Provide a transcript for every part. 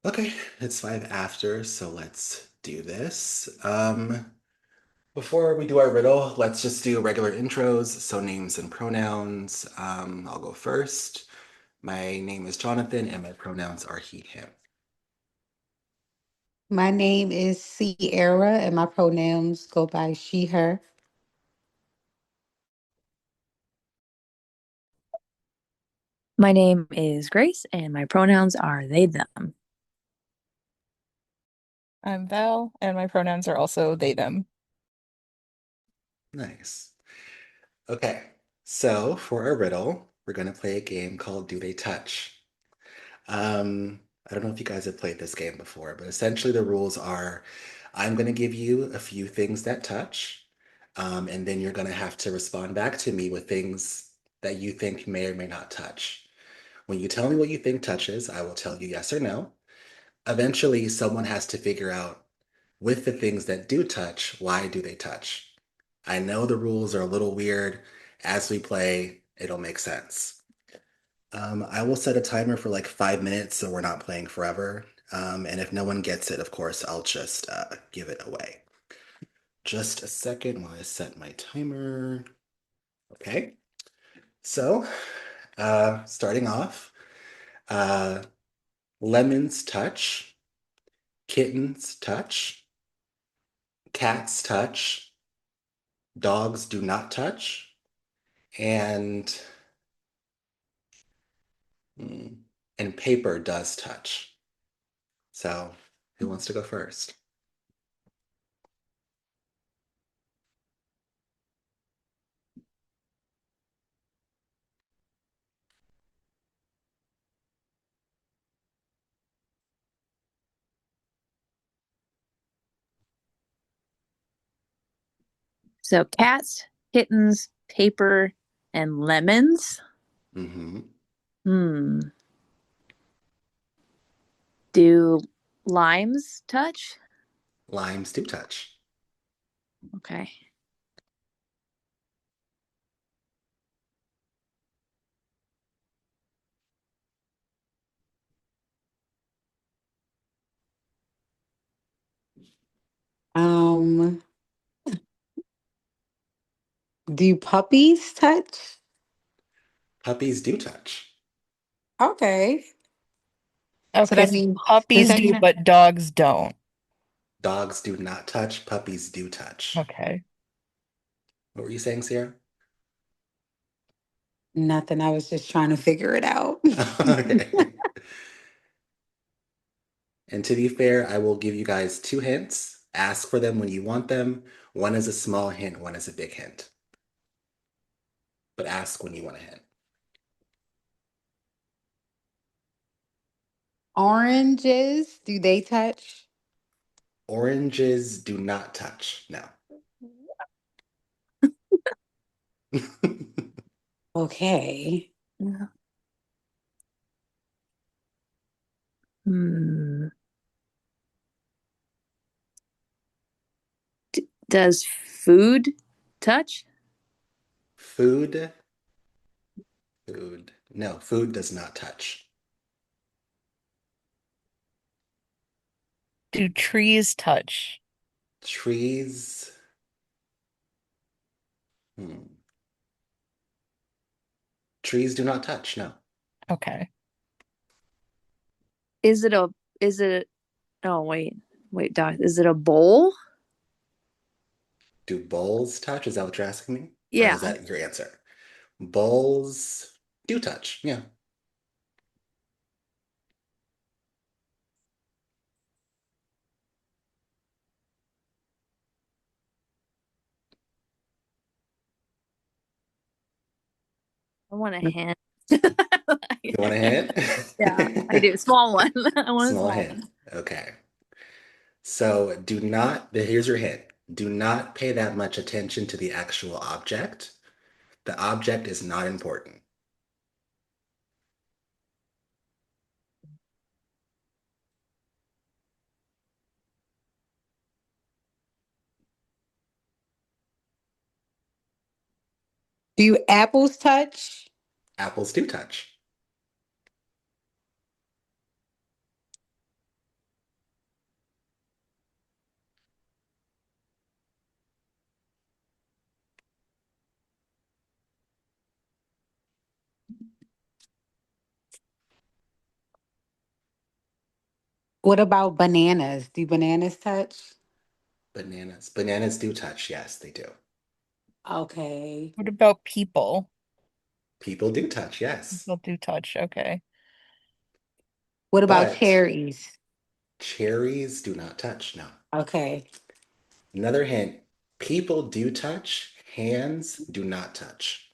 Okay, it's 5 after, so let's do this. Before we do our riddle, let's just do regular intros, so names and pronouns. I'll go first. My name is Jonathan, and my pronouns are he, him. My name is Sierra, and my pronouns go by she, her. My name is Grace, and my pronouns are they, them. I'm Val, and my pronouns are also they, them. Nice. Okay, so for our riddle, we're going to play a game called Do They Touch? I don't know if you guys have played this game before, but essentially the rules are I'm going to give you a few things that touch, and then you're going to have to respond back to me with things that you think may or may not touch. When you tell me what you think touches, I will tell you yes or no. Eventually, someone has to figure out with the things that do touch, why do they touch? I know the rules are a little weird. As we play, it'll make sense. I will set a timer for like 5 minutes so we're not playing forever. And if no one gets it, of course, I'll just give it away. Just a second while I set my timer. Okay, so starting off, uh, lemons touch, kittens touch, cats touch, dogs do not touch, and mm, and paper does touch. So, who wants to go first? So cats, kittens, paper, and lemons. Mm-hmm. Hmm. Do limes touch? Limes do touch. Okay. Um, do puppies touch? Puppies do touch. Okay. So Okay, that so means does puppies that do, mean but dogs don't. Dogs do not touch. Puppies do touch. Okay. What were you saying, Sierra? nothing? I was just trying to figure it out. Okay. And to be fair, I will give you guys two hints. Ask for them when you want them. One is a small hint, one is a big hint. But ask when you want a hint. Oranges, do they touch? Oranges do not touch. No. Okay. Hmm. Does food touch? Food. Food. No, food does not touch. Do trees touch? Trees. Hmm. Trees do not touch. No. Okay. Is it a is it oh wait, Doc, is it a bowl? Do bowls touch? Is that what you're asking me? Or is Yeah. that your answer? Bowls do touch. Yeah. I want a hint. You want a hint? Yeah, I do. Small one. I want a Small small hint. one. Okay. So do not, here's your hint. Do not pay that much attention to the actual object. The object is not important. Do apples touch? Apples do touch. What about bananas? Do bananas touch? Bananas. Bananas do touch. Yes, they do. Okay. What about people? People do touch. Yes. People do touch. Okay. What about But cherries? cherries do not touch. No. Okay. Another hint, people do touch, hands do not touch.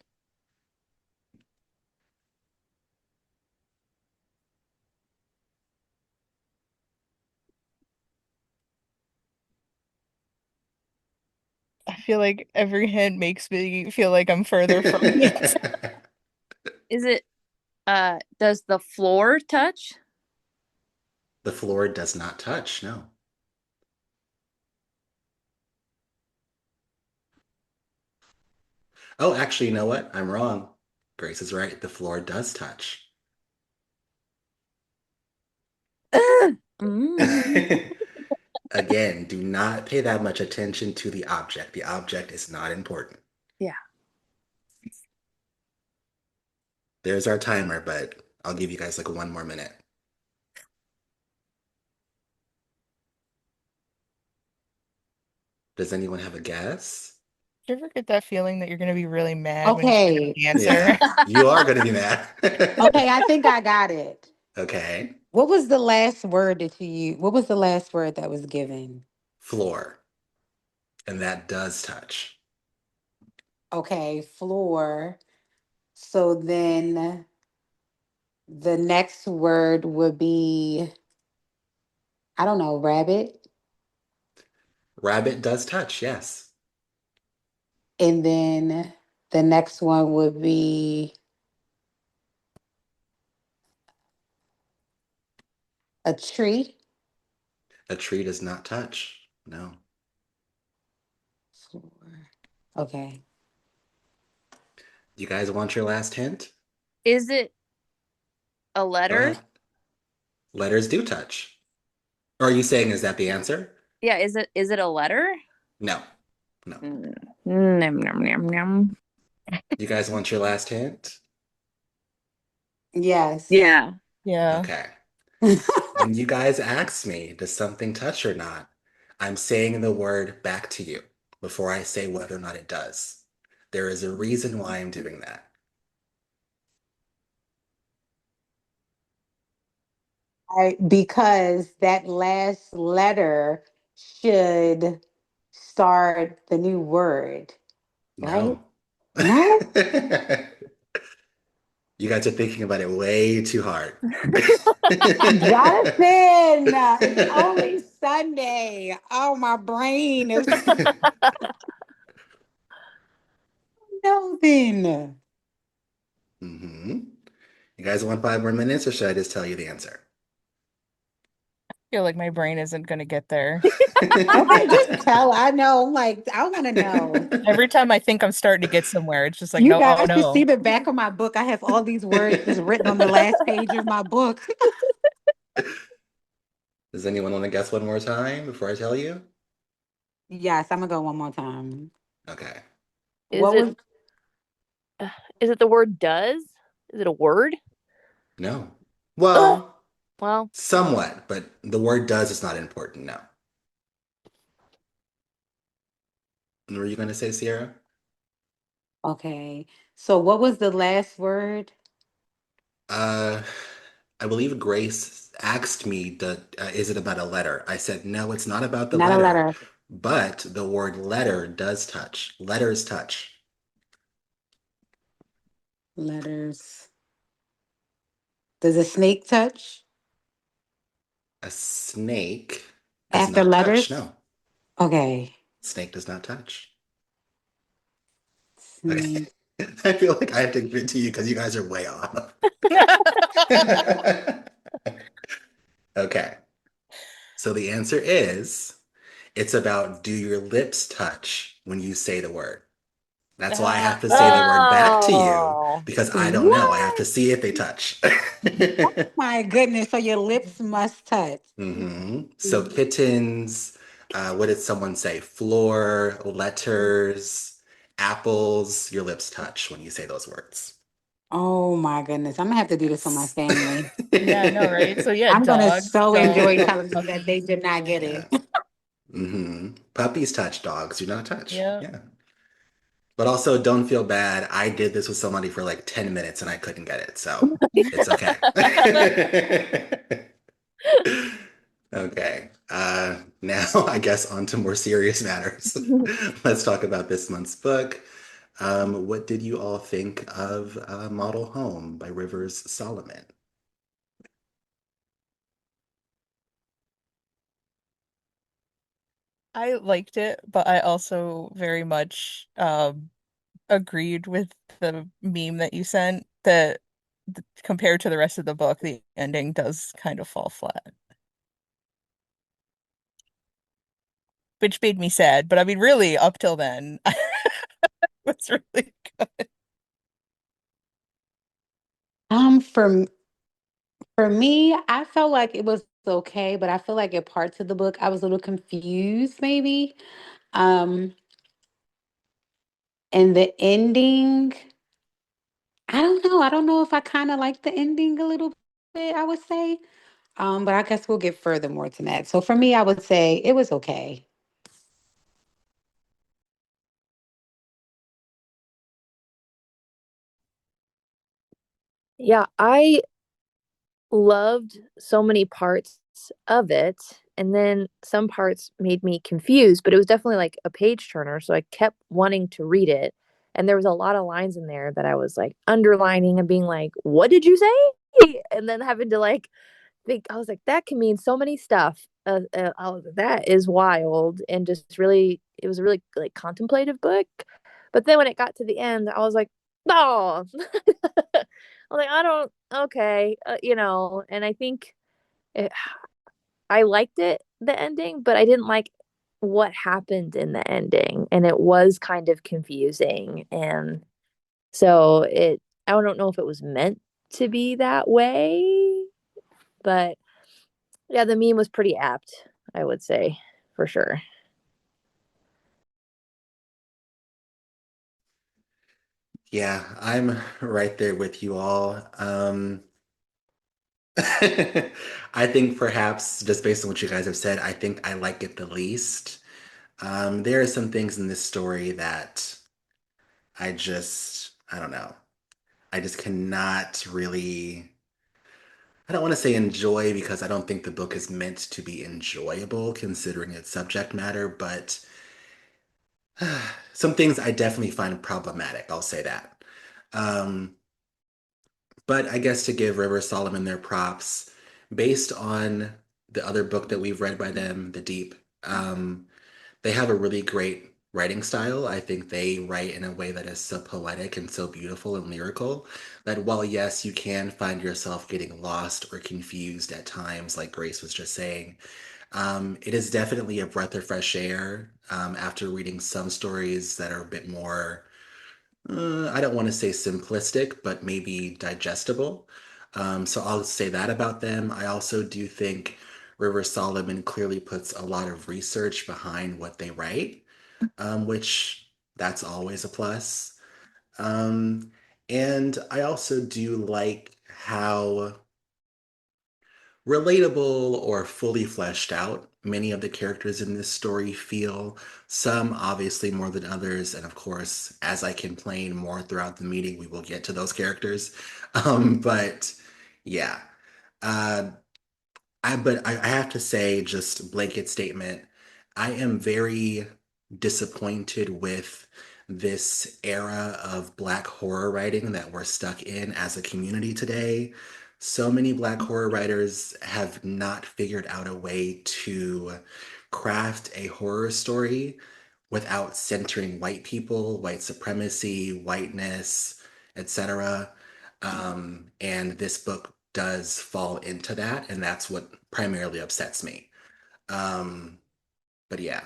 I feel like every hint makes me feel like I'm further from the answer. Is it does the floor touch? The floor does not touch, no. Oh, actually, you know what? I'm wrong. Grace is right. The floor does touch. Mm. Again, do not pay that much attention to the object. The object is not important. Yeah. There's our timer, but I'll give you guys like one more minute. Does anyone have a guess? Do you ever get that feeling that you're gonna be really mad when you get Okay. the answer? Yeah, you are going to be mad. Okay, I think I got it. Okay. What was the last word that you used? What was the last word that was given? Floor. And that does touch. Okay, floor. So then the next word would be, I don't know, rabbit. Rabbit does touch, yes. And then the next one would be a tree. A tree does not touch. No. Floor. Okay. You guys want your last hint? Is it a Go letter? ahead. Letters do touch. Or are you saying is that the answer? Yeah, is it a letter? No. No. Mm. Nom, nom, nom, nom. You guys want your last hint? Yes. Yeah. Yeah. Okay. When you guys ask me, does something touch or not, I'm saying the word back to you before I say whether or not it does. There is a reason why I'm doing that. Because that last letter should start the new word, right? No. No? You guys are thinking about it way too hard. Jonathan, it's only Sunday. Oh, my brain is no then. hmm You guys want 5 more minutes, or should I just tell you the answer? Feel like my brain isn't gonna get there. Okay, just tell. I know. I'm like, I want to know. Every time I think I'm starting to get somewhere, it's just like, You no, oh guys should see no. the back of my book. I have all these words just written on the last page of my book. Does anyone want to guess one more time before I tell you? Yes, I'm gonna go one more time. Okay. Is What it was uh, is it the word does? Is it a word? No. Ugh. Well, Well, somewhat, but the word does is not important. No. What were you going to say, Sierra? okay? So what was the last word? Uh, I believe Grace asked me, is it about a letter? I said, no, it's not about the Not a letter, letter. but the word letter does touch. Letters touch. Letters. Does a snake touch A snake does after not touch. letters? No, Okay. snake does not touch. Okay. Snake. I feel like I have to give it to you because you guys are way off. Okay. So the answer is it's about do your lips touch when you say the word? That's why I have to say the word back to you Oh. because I don't know. I have to What? see if they touch. My goodness. So your lips must touch. So kittens, what did someone say? Floor, letters, apples, your lips touch when you say those words. Oh my goodness. I'm gonna have to do this with my Yes. family. Yeah, I know, right? So yeah, I'm gonna dogs, so enjoy dogs, telling them that they did not get Yeah. it. Puppies touch, dogs do not touch. yeah. Yeah. But also, don't feel bad. I did this with somebody for like 10 minutes and I couldn't get it, so it's okay. Okay. Now, I guess on to more serious matters. Let's talk about this month's book. What did you all think of Model Home by Rivers Solomon? I liked it, but I also very much agreed with the meme that you sent that compared to the rest of the book, the ending does kind of fall flat, which made me sad. But I mean, really, up till then, it's really good. For me, I felt like it was okay, but I feel like in parts of the book I was a little confused, maybe. Um, and the ending, I don't know. I don't know if I kind of like the ending a little bit, I would say. But I guess we'll get further more to that. So for me, I would say it was okay. Yeah, I loved so many parts of it. And then some parts made me confused, but it was definitely like a page turner. So I kept wanting to read it. And there was a lot of lines in there that I was like underlining and being like, what did you say? And then having to like think, I was like, that can mean so many stuff. I was like, that is wild. And just really, it was a really like contemplative book. But then when it got to the end, I was like, oh, I was like, I don't, okay, and I think it, I liked it, the ending, but I didn't like what happened in the ending. And it was kind of confusing. And so I don't know if it was meant to be that way, but yeah, the meme was pretty apt, I would say, for sure. Yeah, I'm right there with you all. I think perhaps just based on what you guys have said, I think I like it the least. There are some things in this story that I don't know. I just cannot really, I don't want to say enjoy because I don't think the book is meant to be enjoyable considering its subject matter, but some things I definitely find problematic. I'll say that. Um, but I guess to give River Solomon their props, based on the other book that we've read by them, The Deep, they have a really great writing style. I think they write in a way that is so poetic and so beautiful and lyrical that while, yes, you can find yourself getting lost or confused at times, like Grace was just saying, it is definitely a breath of fresh air after reading some stories that are a bit more I don't want to say simplistic, but maybe digestible. So I'll say that about them. I also do think River Solomon clearly puts a lot of research behind what they write, which that's always a plus. Um, and I also do like how relatable or fully fleshed out many of the characters in this story feel, some obviously more than others. And of course, as I complain more throughout the meeting, we will get to those characters. But yeah. Uh, I have to say, just blanket statement, I am very disappointed with this era of Black horror writing that we're stuck in as a community today. So many Black horror writers have not figured out a way to craft a horror story without centering white people, white supremacy, whiteness, etc. And this book does fall into that, and that's what primarily upsets me. Um, but yeah,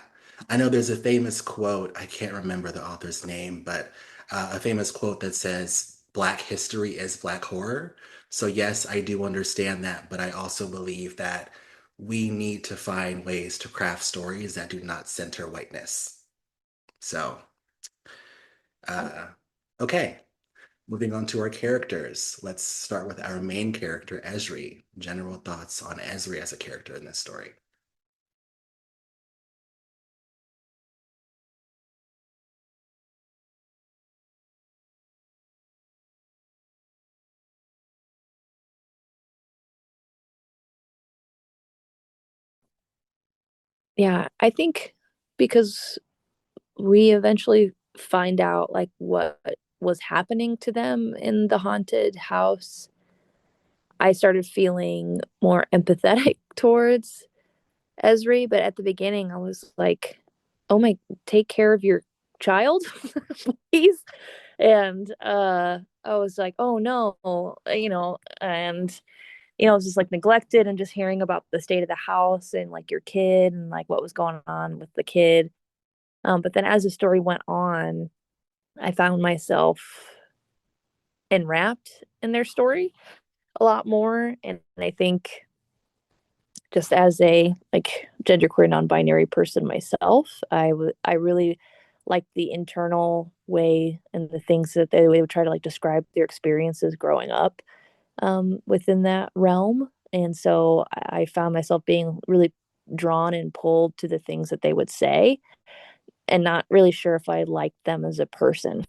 I know there's a famous quote, I can't remember the author's name, but a famous quote that says, Black history is Black horror. So, yes, I do understand that, but I also believe that we need to find ways to craft stories that do not center whiteness. So, uh, okay. Moving on to our characters. Let's start with our main character, Esri. General thoughts on Esri as a character in this story. Yeah, I think because we eventually find out like what was happening to them in the haunted house, I started feeling more empathetic towards Esri, but at the beginning I was like, "Oh my, take care of your child, please." And I was like, "Oh no," and it was just like neglected and just hearing about the state of the house and like your kid and like what was going on with the kid. But then as the story went on, I found myself enwrapped in their story a lot more. And I think just as a like genderqueer non-binary person myself, I really like the internal way and the things that they would try to like describe their experiences growing up within that realm. And so I found myself being really drawn and pulled to the things that they would say and not really sure if I liked them as a person.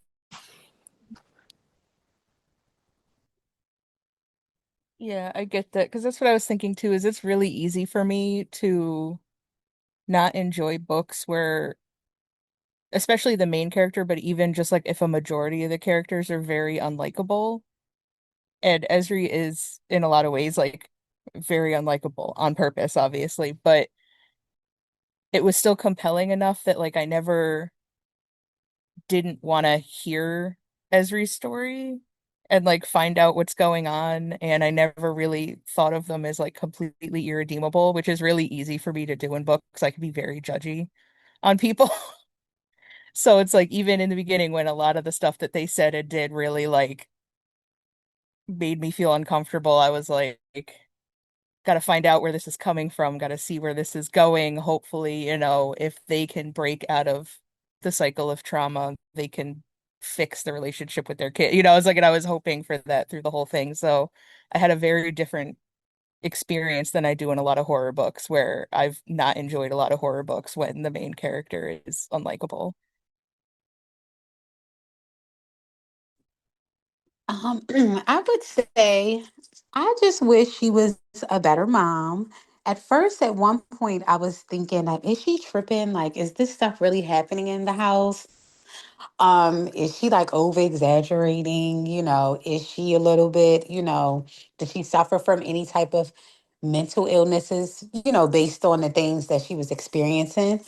Yeah, I get that because that's what I was thinking too, is it's really easy for me to not enjoy books where especially the main character, but even just like if a majority of the characters are very unlikable. And Esri is in a lot of ways like very unlikable on purpose, obviously, but it was still compelling enough that like I never didn't want to hear Esri's story and like find out what's going on. And I never really thought of them as like completely irredeemable, which is really easy for me to do in books. I can be very judgy on people. So it's like even in the beginning when a lot of the stuff that they said and did really like made me feel uncomfortable, I was like, gotta find out where this is coming from, gotta see where this is going. Hopefully, if they can break out of the cycle of trauma, they can fix the relationship with their kid. I was like, and I was hoping for that through the whole thing. So I had a very different experience than I do in a lot of horror books, where I've not enjoyed a lot of horror books when the main character is unlikable. I would say I just wish she was a better mom. At first, at one point, I was thinking, like, is she tripping? Like, is this stuff really happening in the house? Is she like over exaggerating? Is she a little bit, does she suffer from any type of mental illnesses, based on the things that she was experiencing?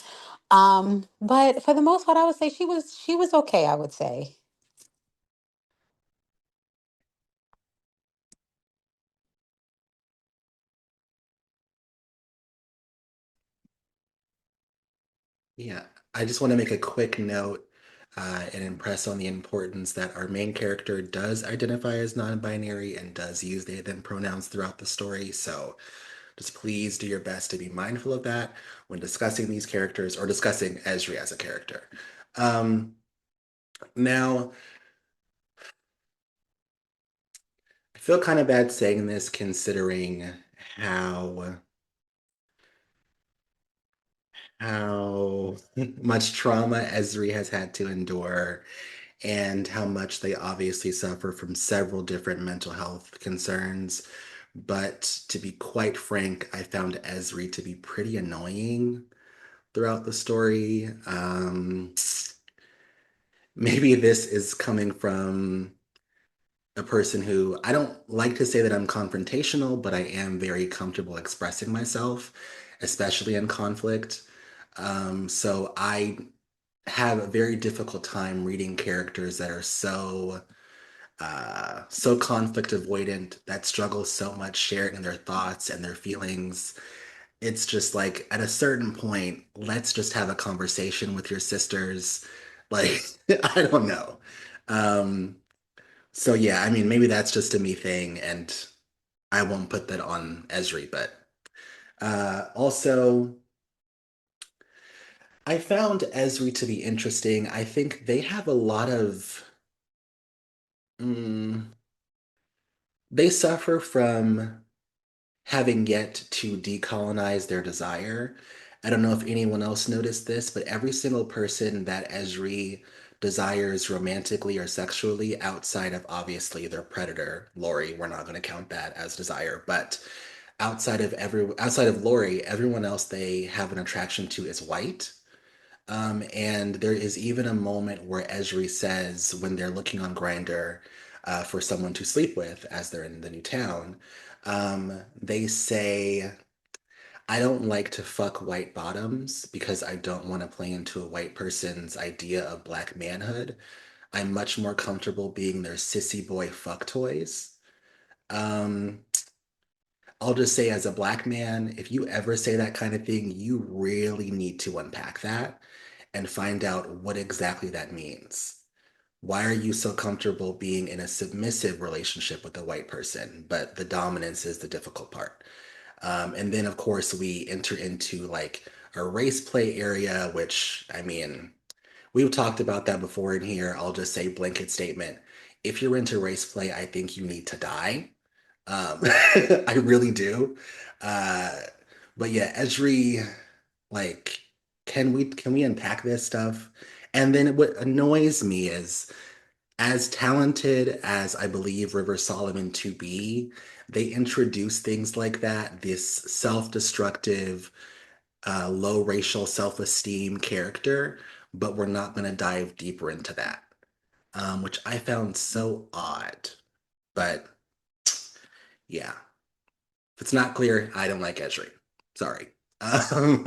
But for the most part, I would say she was okay, I would say. Yeah, I just want to make a quick note and impress on the importance that our main character does identify as non-binary and does use they them pronouns throughout the story. So just please do your best to be mindful of that when discussing these characters or discussing Esri as a character. Um, Now, I feel kind of bad saying this considering how how much trauma Esri has had to endure and how much they obviously suffer from several different mental health concerns. But to be quite frank, I found Esri to be pretty annoying throughout the story. Maybe this is coming from a person who I don't like to say that I'm confrontational, but I am very comfortable expressing myself, especially in conflict. So I have a very difficult time reading characters that are so conflict avoidant, that struggle so much sharing their thoughts and their feelings. It's just like at a certain point, let's just have a conversation with your sisters. Like, I don't know. Um, so yeah, I mean, maybe that's just a me thing, and I won't put that on Esri, but also I found Esri to be interesting. I think they have a lot of Mm, they suffer from having yet to decolonize their desire. I don't know if anyone else noticed this, but every single person that Esri desires romantically or sexually, outside of obviously their predator, Lori, we're not going to count that as desire, but outside of Lori, everyone else they have an attraction to is white. And there is even a moment where Esri says, when they're looking on Grindr for someone to sleep with, as they're in the new town, they say, I don't like to fuck white bottoms because I don't want to play into a white person's idea of black manhood. I'm much more comfortable being their sissy boy fuck toys. Um, I'll just say, as a black man, if you ever say that kind of thing, you really need to unpack that and find out what exactly that means. Why are you so comfortable being in a submissive relationship with a white person, but the dominance is the difficult part? And then, of course, we enter into like a race play area, which, I mean, we've talked about that before in here. I'll just say blanket statement. If you're into race play, I think you need to die. I really do. Uh, but yeah, Esri, like, can we unpack this stuff? And then what annoys me is, as talented as I believe River Solomon to be, they introduce things like that, this self-destructive, low racial self-esteem character, but we're not going to dive deeper into that, which I found so odd. But yeah, if it's not clear, I don't like Esri. Sorry. Um,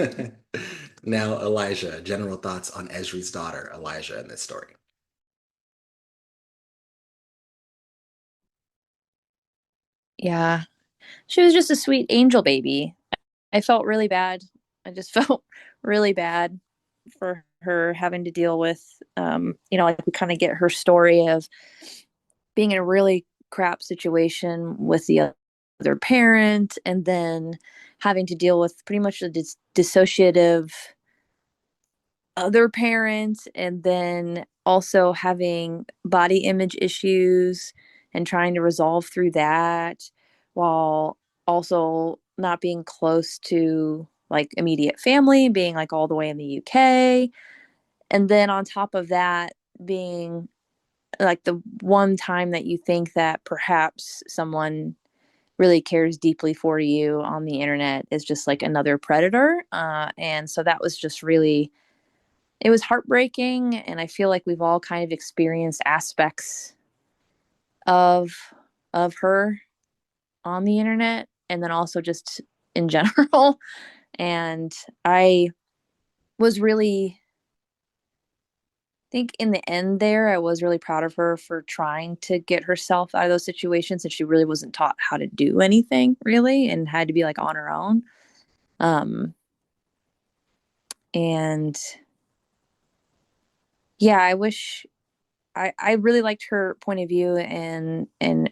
now, Elijah, general thoughts on Esri's daughter, Elijah, in this story. Yeah. She was just a sweet angel baby. I felt really bad. I just felt really bad for her having to deal with, like we kind of get her story of being in a really crap situation with the other parent and then having to deal with pretty much a dissociative other parent and then also having body image issues and trying to resolve through that while also not being close to like immediate family, being like all the way in the UK. And then on top of that, being like the one time that you think that perhaps someone really cares deeply for you on the internet is just like another predator. And so that was just really, it was heartbreaking. And I feel like we've all kind of experienced aspects of her on the internet and then also just in general. And I was really think in the end there, I was really proud of her for trying to get herself out of those situations and she really wasn't taught how to do anything really and had to be like on her own. Um and yeah, I wish I really liked her point of view and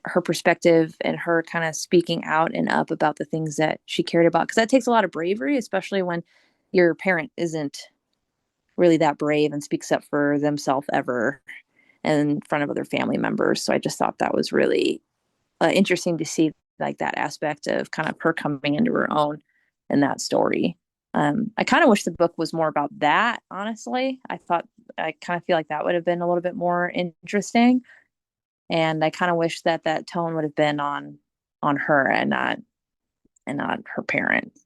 her perspective and her kind of speaking out and up about the things that she cared about because that takes a lot of bravery, especially when your parent isn't really that brave and speaks up for themselves ever in front of other family members. So I just thought that was really interesting to see like that aspect of kind of her coming into her own in that story. I kind of wish the book was more about that. Honestly, I kind of feel like that would have been a little bit more interesting, and I kind of wish that that tone would have been on her and not her parents.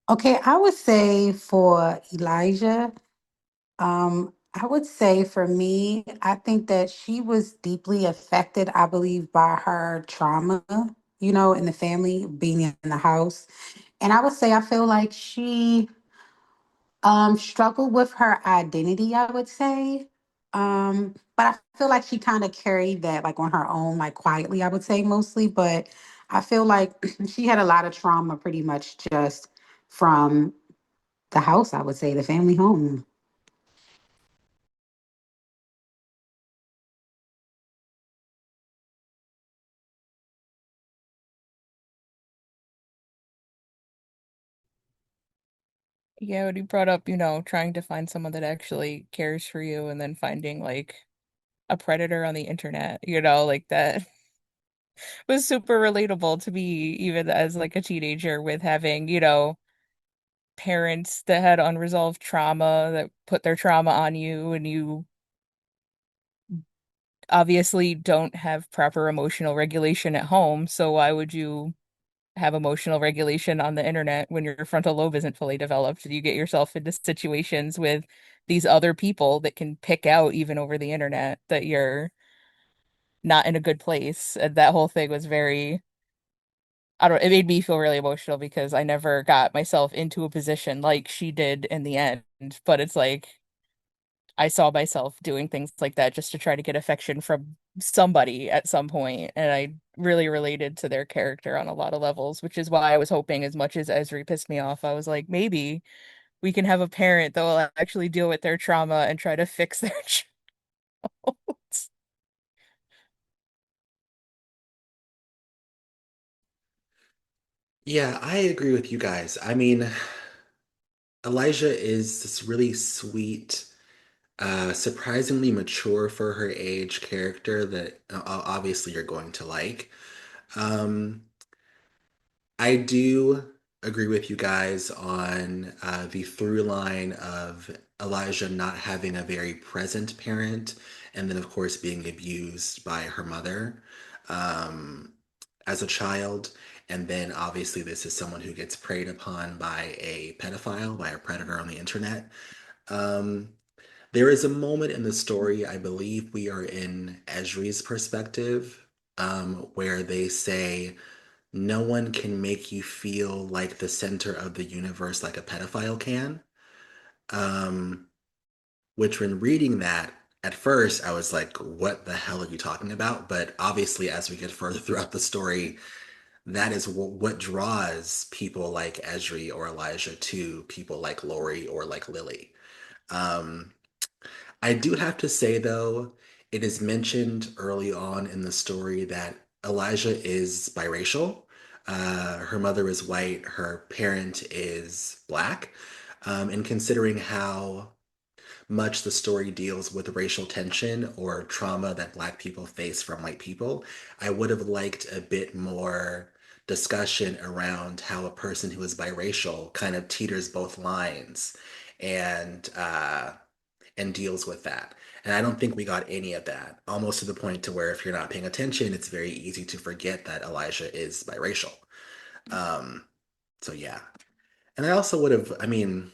Okay, I would say for Elijah, I would say for me, I think that she was deeply affected, I believe, by her trauma, in the family, being in the house. And I would say I feel like she struggled with her identity, I would say. But I feel like she kind of carried that like on her own, like quietly, I would say mostly. But I feel like she had a lot of trauma pretty much just from the house, I would say, the family home. Yeah, when you brought up, trying to find someone that actually cares for you and then finding like a predator on the internet, like that was super relatable to me even as like a teenager with having, parents that had unresolved trauma that put their trauma on you and you obviously don't have proper emotional regulation at home, so why would you have emotional regulation on the internet when your frontal lobe isn't fully developed? You get yourself into situations with these other people that can pick out even over the internet that you're not in a good place. And that whole thing was very, I don't, it made me feel really emotional because I never got myself into a position like she did in the end. But it's like I saw myself doing things like that just to try to get affection from somebody at some point, and I really related to their character on a lot of levels, which is why I was hoping, as much as Esri pissed me off, I was like, maybe we can have a parent that will actually deal with their trauma and try to fix their child. Yeah, I agree with you guys. I mean, Elijah is this really sweet, surprisingly mature for her age character that obviously you're going to like. Um, I do agree with you guys on the through line of Elijah not having a very present parent, and then, of course, being abused by her mother um, as a child. And then, obviously, this is someone who gets preyed upon by a pedophile, by a predator on the internet. Um, there is a moment in the story, I believe we are in Esri's perspective, where they say, no one can make you feel like the center of the universe like a pedophile can. Um, which, when reading that, at first I was like, what the hell are you talking about? But obviously, as we get further throughout the story, that is what draws people like Esri or Elijah to people like Lori or like Lily. Um, I do have to say, though, it is mentioned early on in the story that Elijah is biracial. Her mother is white, her parent is black. And considering how much the story deals with racial tension or trauma that black people face from white people, I would have liked a bit more discussion around how a person who is biracial kind of teeters both lines and and deals with that. And I don't think we got any of that. Almost to the point to where if you're not paying attention, it's very easy to forget that Elijah is biracial. Um, so yeah. And I also would have, I mean,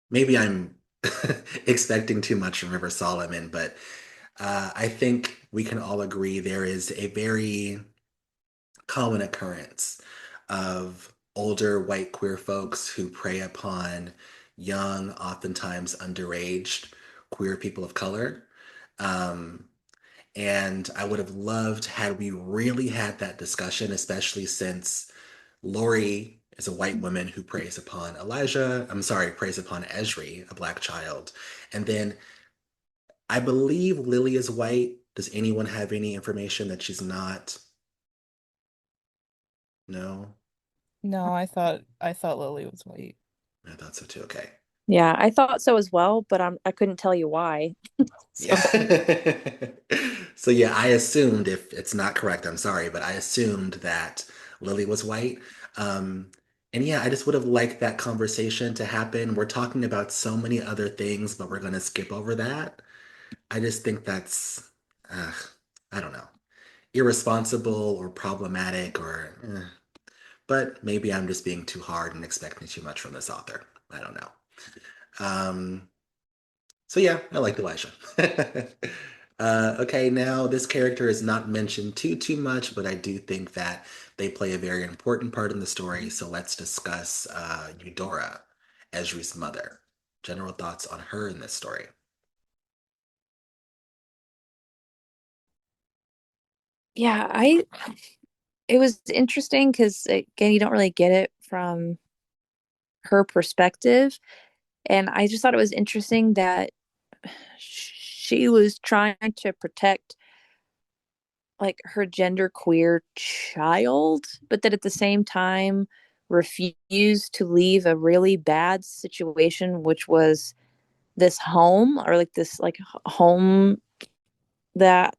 maybe I'm expecting too much from River Solomon, but I think we can all agree there is a very common occurrence of older white queer folks who prey upon young, oftentimes underage queer people of color. Um, and I would have loved had we really had that discussion, especially since Lori is a white woman who preys upon Elijah. I'm sorry, preys upon Esri, a black child. And then I believe Lily is white. Does anyone have any information that she's not? No? No, I thought Lily was white. I thought so too. Okay. Yeah, I thought so as well, but I couldn't tell you why. Yeah. So, So yeah, I assumed, if it's not correct, I'm sorry, but I assumed that Lily was white. Um, and yeah, I just would have liked that conversation to happen. We're talking about so many other things, but we're gonna skip over that. I just think that's, uh, I don't know, irresponsible or problematic or, but maybe I'm just being too hard and expecting too much from this author. I don't know. Um, So yeah, I liked Elijah. Okay, now this character is not mentioned too much, but I do think that they play a very important part in the story. So let's discuss Eudora, Esri's mother. General thoughts on her in this story. yeah, I it was interesting because again, you don't really get it from her perspective, and I just thought it was interesting that she was trying to protect like her gender queer child, but that at the same time refused to leave a really bad situation, which was this home, or like this like home that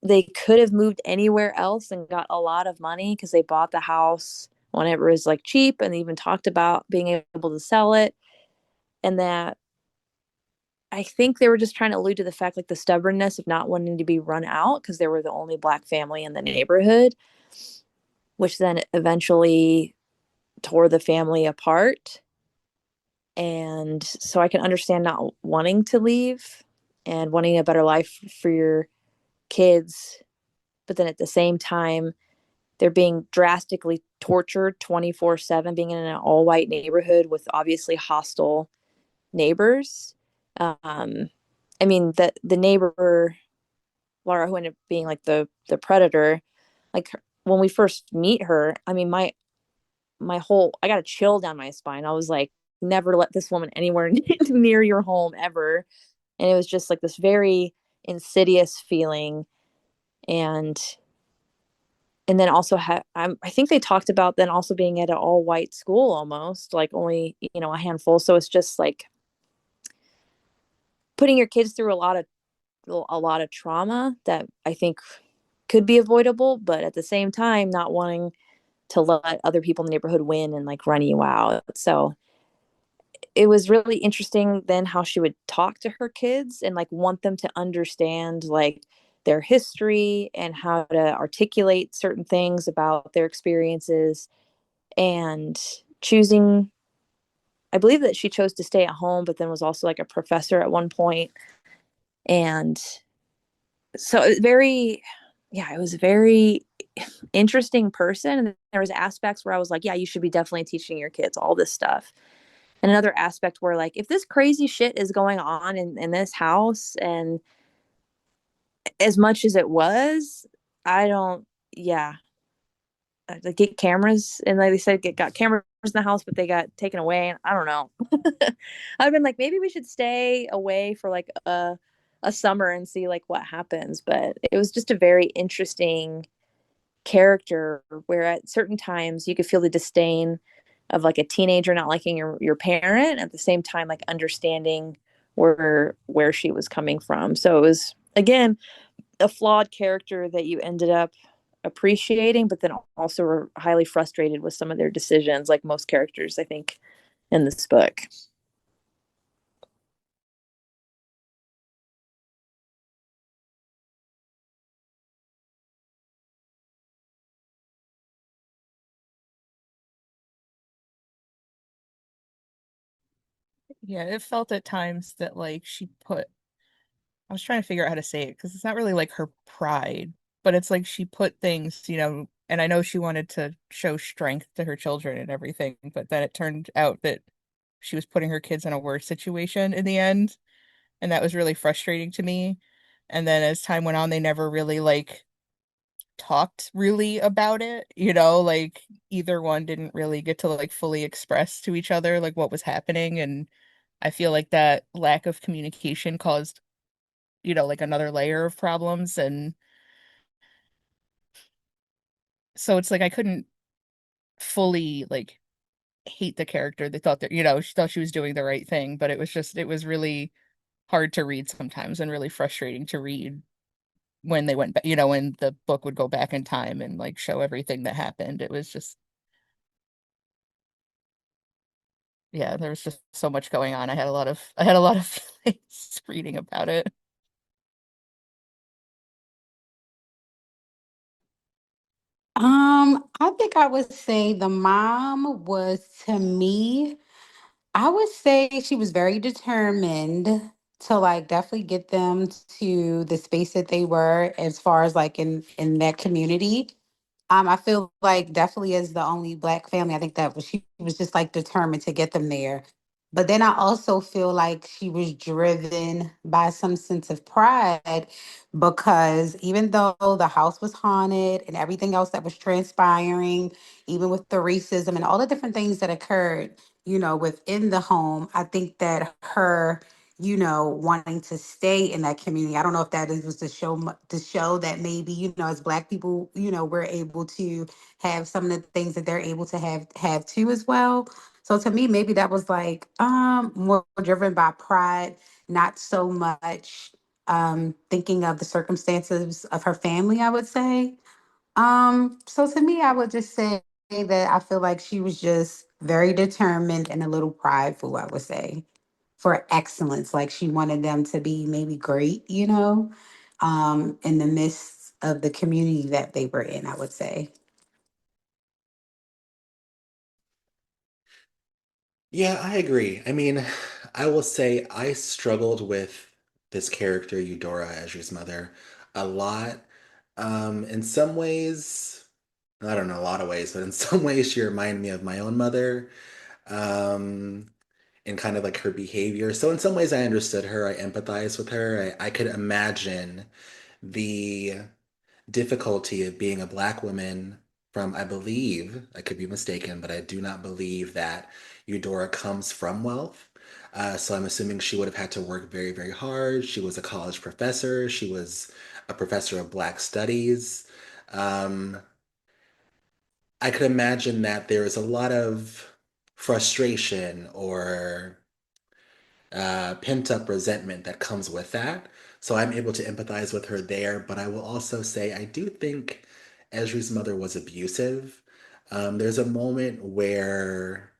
they could have moved anywhere else and got a lot of money because they bought the house whenever it was like cheap, and they even talked about being able to sell it. And that, I think they were just trying to allude to the fact, like the stubbornness of not wanting to be run out because they were the only black family in the neighborhood, which then eventually tore the family apart. And so I can understand not wanting to leave and wanting a better life for your kids. But then at the same time, they're being drastically tortured 24/7, being in an all white neighborhood with obviously hostile neighbors. Um, I mean, the neighbor, Laura, who ended up being like the predator, like when we first meet her, I mean, my whole, I got a chill down my spine. I was like, never let this woman anywhere near your home ever. And it was just like this very insidious feeling. And and then also I think they talked about then also being at an all white school, almost like only a handful. So it's just like putting your kids through a lot of trauma that I think could be avoidable, but at the same time not wanting to let other people in the neighborhood win and like run you out. So it was really interesting then how she would talk to her kids and like want them to understand like their history and how to articulate certain things about their experiences, and choosing, I believe that she chose to stay at home but then was also like a professor at one point. And so it very, yeah, it was a very interesting person. And there was aspects where I was like, yeah, you should be definitely teaching your kids all this stuff. And another aspect where like, if this crazy shit is going on in this house, and as much as it was, I don't, yeah, like get cameras, and like they said, got cameras in the house, but they got taken away. And I don't know. I've been like, maybe we should stay away for like a summer and see like what happens. But it was just a very interesting character where at certain times you could feel the disdain of like a teenager not liking your parent, at the same time like understanding where she was coming from. So it was again a flawed character that you ended up appreciating, but then also were highly frustrated with some of their decisions, like most characters, I think, in this book. Yeah, it felt at times that like she put, I was trying to figure out how to say it because it's not really like her pride, but it's like she put things, and I know she wanted to show strength to her children and everything, but then it turned out that she was putting her kids in a worse situation in the end, and that was really frustrating to me. And then as time went on, they never really like talked really about it, like either one didn't really get to like fully express to each other like what was happening. And I feel like that lack of communication caused, like another layer of problems. And so it's like I couldn't fully like hate the character. They thought that, she thought she was doing the right thing, but it was really hard to read sometimes and really frustrating to read when they went back, when the book would go back in time and like show everything that happened. It was just, yeah, there was just so much going on. I had a lot of feelings reading about it. I think I would say the mom was, to me, I would say she was very determined to like definitely get them to the space that they were as far as like in that community. I feel like definitely as the only black family, I think that was she was just like determined to get them there. But then I also feel like she was driven by some sense of pride because even though the house was haunted and everything else that was transpiring, even with the racism and all the different things that occurred, within the home, I think that her wanting to stay in that community. I don't know if was to show that maybe, as Black people, we're able to have some of the things that they're able to have too as well. So to me, maybe that was like more driven by pride, not so much thinking of the circumstances of her family, I would say. So to me, I would just say that I feel like she was just very determined and a little prideful, I would say, for excellence. Like she wanted them to be maybe great, in the midst of the community that they were in, I would say. Yeah, I agree. I mean, I will say I struggled with this character, Eudora, Ezri's mother, a lot. In some ways, I don't know, a lot of ways, but in some ways, she reminded me of my own mother, in kind of like her behavior. So in some ways, I understood her. I empathized with her. I could imagine the difficulty of being a Black woman from, I believe, I could be mistaken, but I do not believe that Eudora comes from wealth. So I'm assuming she would have had to work very, very hard. She was a college professor. She was a professor of Black studies. Um, I could imagine that there is a lot of frustration or pent up resentment that comes with that. So I'm able to empathize with her there. But I will also say, I do think Esri's mother was abusive. There's a moment where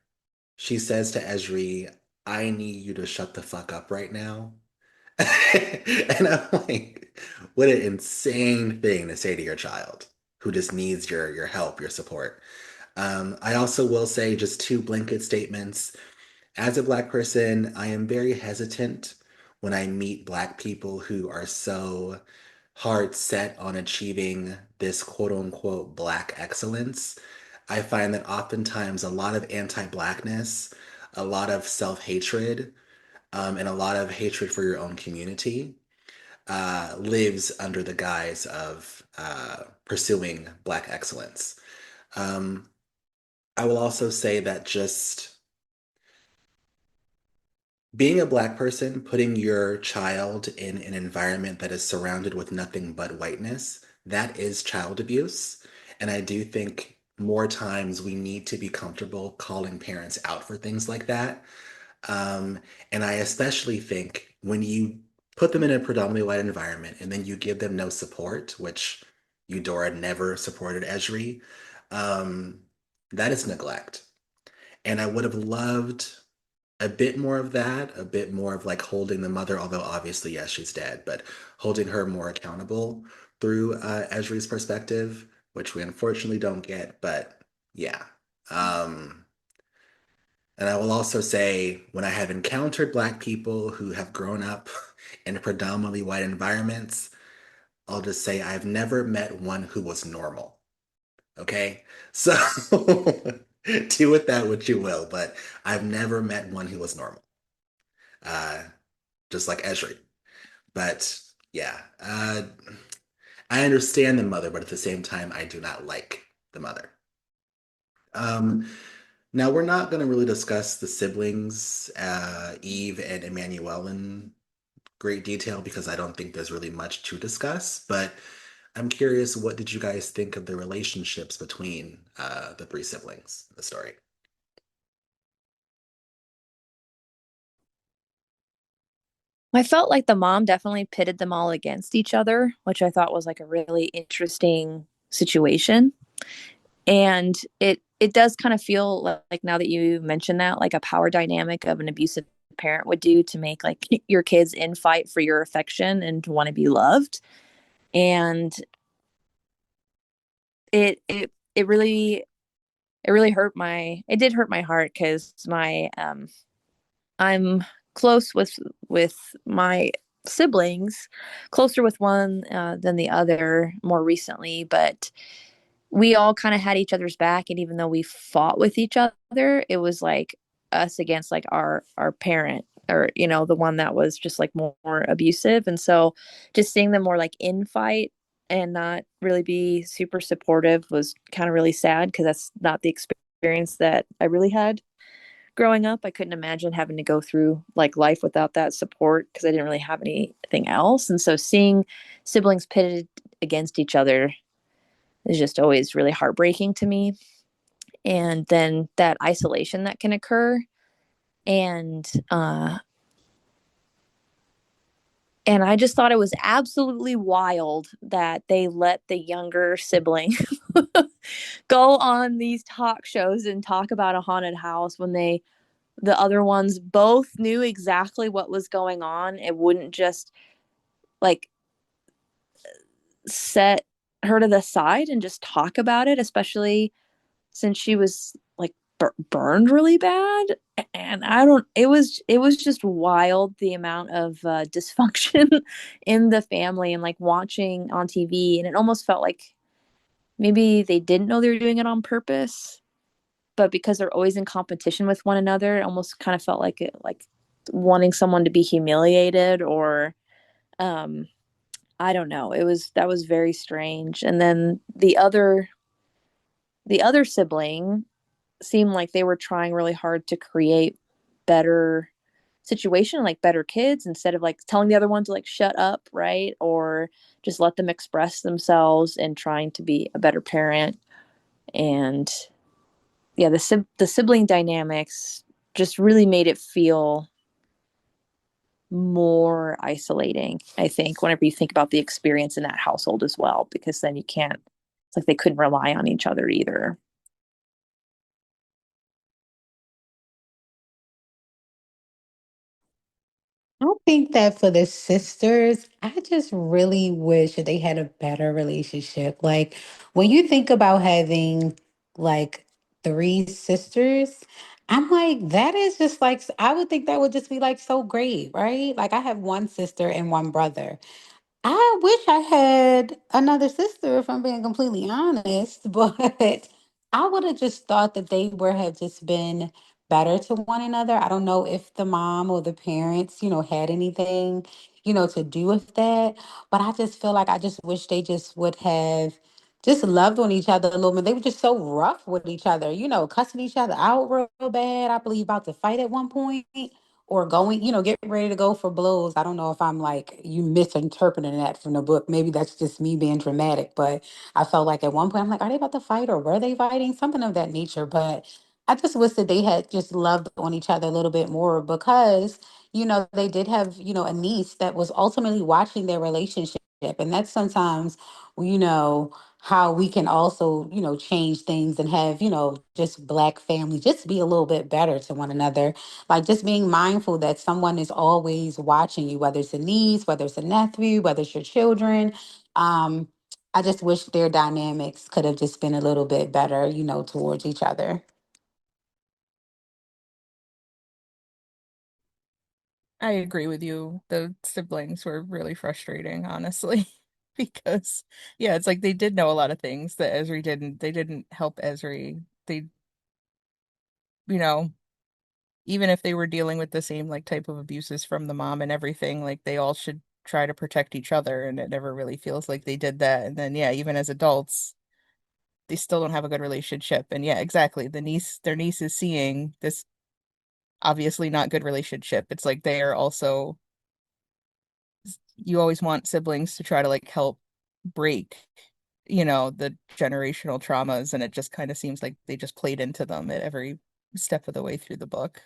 she says to Esri, I need you to shut the fuck up right now. And I'm like, what an insane thing to say to your child who just needs your help, your support. I also will say just two blanket statements. As a Black person, I am very hesitant when I meet Black people who are so hard set on achieving this quote unquote Black excellence. I find that oftentimes a lot of anti Blackness, a lot of self hatred, and a lot of hatred for your own community lives under the guise of pursuing Black excellence. Um, I will also say that just being a Black person, putting your child in an environment that is surrounded with nothing but whiteness, that is child abuse. And I do think more times we need to be comfortable calling parents out for things like that. Um, and I especially think when you put them in a predominantly white environment and then you give them no support, which Eudora never supported Esri, um, that is neglect. And I would have loved a bit more of that, a bit more of like holding the mother, although obviously, yes, she's dead, but holding her more accountable through Esri's perspective, which we unfortunately don't get, but yeah. Um, and I will also say, when I have encountered Black people who have grown up in predominantly white environments, I'll just say I've never met one who was normal. Okay? So do with that what you will, but I've never met one who was normal. Uh, just like Esri. But yeah, I understand the mother, but at the same time, I do not like the mother. Um, Now, we're not going to really discuss the siblings, Eve and Emmanuel, in great detail because I don't think there's really much to discuss. But I'm curious, what did you guys think of the relationships between the three siblings in the story? I felt like the mom definitely pitted them all against each other, which I thought was like a really interesting situation. And it does kind of feel like, now that you mention that, like a power dynamic of an abusive parent would do to make like your kids in fight for your affection and to want to be loved. And it really, it did hurt my heart because my I'm close with my siblings, closer with one than the other more recently, but we all kind of had each other's back. And even though we fought with each other, it was like us against like our parent, or the one that was just like more abusive. And so just seeing them more like in fight and not really be super supportive was kind of really sad, because that's not the experience that I really had. growing up. I couldn't imagine having to go through like life without that support because I didn't really have anything else. And so seeing siblings pitted against each other is just always really heartbreaking to me. And then that isolation that can occur, and and I just thought it was absolutely wild that they let the younger sibling go on these talk shows and talk about a haunted house when the other ones both knew exactly what was going on. It wouldn't just like set her to the side and just talk about it, especially since she was like burned really bad. And I don't, it was just wild, the amount of dysfunction in the family, and like watching on TV, and it almost felt like maybe they didn't know they were doing it on purpose, but because they're always in competition with one another, it almost kind of felt like it, like wanting someone to be humiliated, or um I don't know. It was that was very strange. And then the other sibling seemed like they were trying really hard to create better situation, like better kids, instead of like telling the other one to like shut up, right? Or just let them express themselves and trying to be a better parent. And yeah, the sibling dynamics just really made it feel more isolating, I think, whenever you think about the experience in that household as well, because then you can't, it's like they couldn't rely on each other either. I don't think that for the sisters, I just really wish that they had a better relationship. Like when you think about having like three sisters, I'm like, that is just like, I would think that would just be like so great, right? Like I have one sister and one brother. I wish I had another sister, if I'm being completely honest, but I would have just thought that they would have just been better to one another. I don't know if the mom or the parents, had anything, to do with that, but I just feel like I just wish they just would have just loved on each other a little bit. They were just so rough with each other, cussing each other out real bad. I believe about to fight at one point or going, get ready to go for blows. I don't know if I'm like you misinterpreting that from the book. Maybe that's just me being dramatic, but I felt like at one point I'm like, are they about to fight or were they fighting? Something of that nature. But I just wish that they had just loved on each other a little bit more because, they did have, a niece that was ultimately watching their relationship. And that's sometimes, you know, how we can also, change things and have, just Black family just be a little bit better to one another, like just being mindful that someone is always watching you, whether it's a niece, whether it's a nephew, whether it's your children. Um, I just wish their dynamics could have just been a little bit better, towards each other. I agree with you. The siblings were really frustrating, honestly, because yeah, it's like they did know a lot of things that Esri didn't. They didn't help Esri. They, you know, even if they were dealing with the same like type of abuses from the mom and everything, like they all should try to protect each other, and it never really feels like they did that. And then yeah, even as adults, they still don't have a good relationship. And yeah, exactly. Their niece is seeing this obviously not good relationship. It's like they are also, you always want siblings to try to like help break, the generational traumas, and it just kind of seems like they just played into them at every step of the way through the book.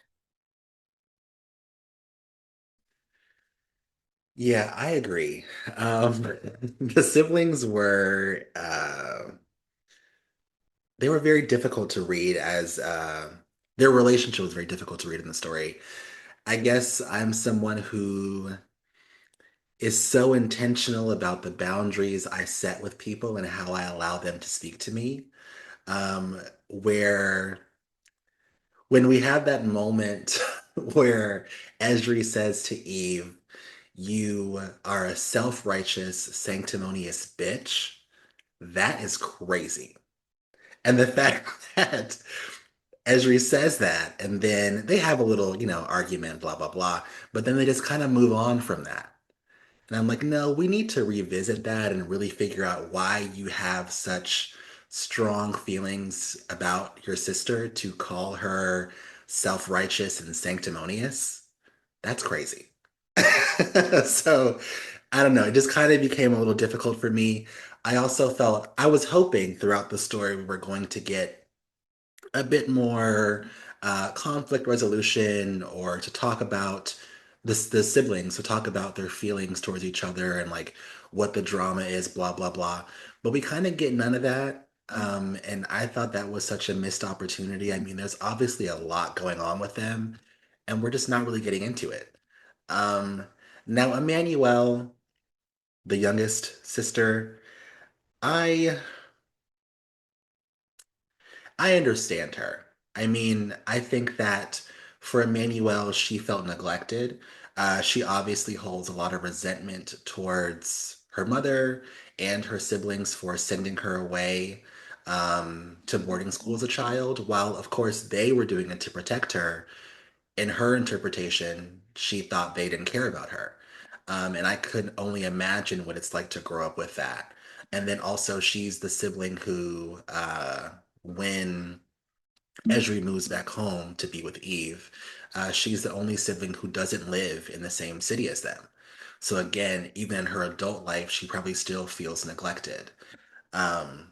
Yeah, I agree. The siblings they were very difficult to read as their relationship was very difficult to read in the story. I guess I'm someone who is so intentional about the boundaries I set with people and how I allow them to speak to me. Where when we have that moment where Esri says to Eve, "You are a self-righteous, sanctimonious bitch," that is crazy. And the fact that Esri says that, and then they have a little, argument, blah, blah, blah, but then they just kind of move on from that. And I'm like, no, we need to revisit that and really figure out why you have such strong feelings about your sister to call her self-righteous and sanctimonious. That's crazy. So I don't know. It just kind of became a little difficult for me. I also felt I was hoping throughout the story we were going to get a bit more conflict resolution or to talk about the siblings to talk about their feelings towards each other and like what the drama is, blah blah blah. But we kind of get none of that. And I thought that was such a missed opportunity. I mean, there's obviously a lot going on with them, and we're just not really getting into it. Um, Now, Emmanuel, the youngest sister, I I understand her. I mean, I think that for Emmanuel, she felt neglected. She obviously holds a lot of resentment towards her mother and her siblings for sending her away to boarding school as a child, while of course they were doing it to protect her. In her interpretation, she thought they didn't care about her. And I could only imagine what it's like to grow up with that. And then also, she's the sibling who, when Esri moves back home to be with Eve, she's the only sibling who doesn't live in the same city as them. So again, even in her adult life, she probably still feels neglected. Um,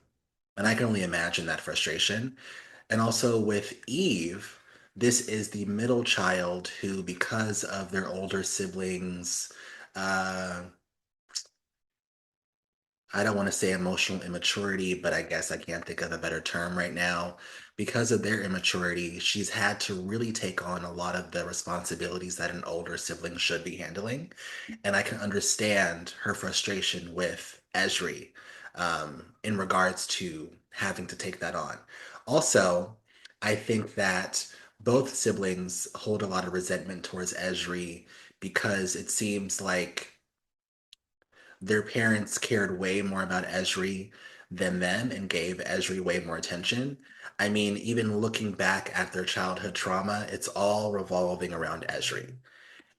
and I can only imagine that frustration. And also with Eve, this is the middle child who, because of their older siblings, uh, I don't want to say emotional immaturity, but I guess I can't think of a better term right now. Because of their immaturity, she's had to really take on a lot of the responsibilities that an older sibling should be handling. And I can understand her frustration with Esri in regards to having to take that on. Also, I think that both siblings hold a lot of resentment towards Esri because it seems like their parents cared way more about Esri than them and gave Esri way more attention. I mean, even looking back at their childhood trauma, it's all revolving around Esri.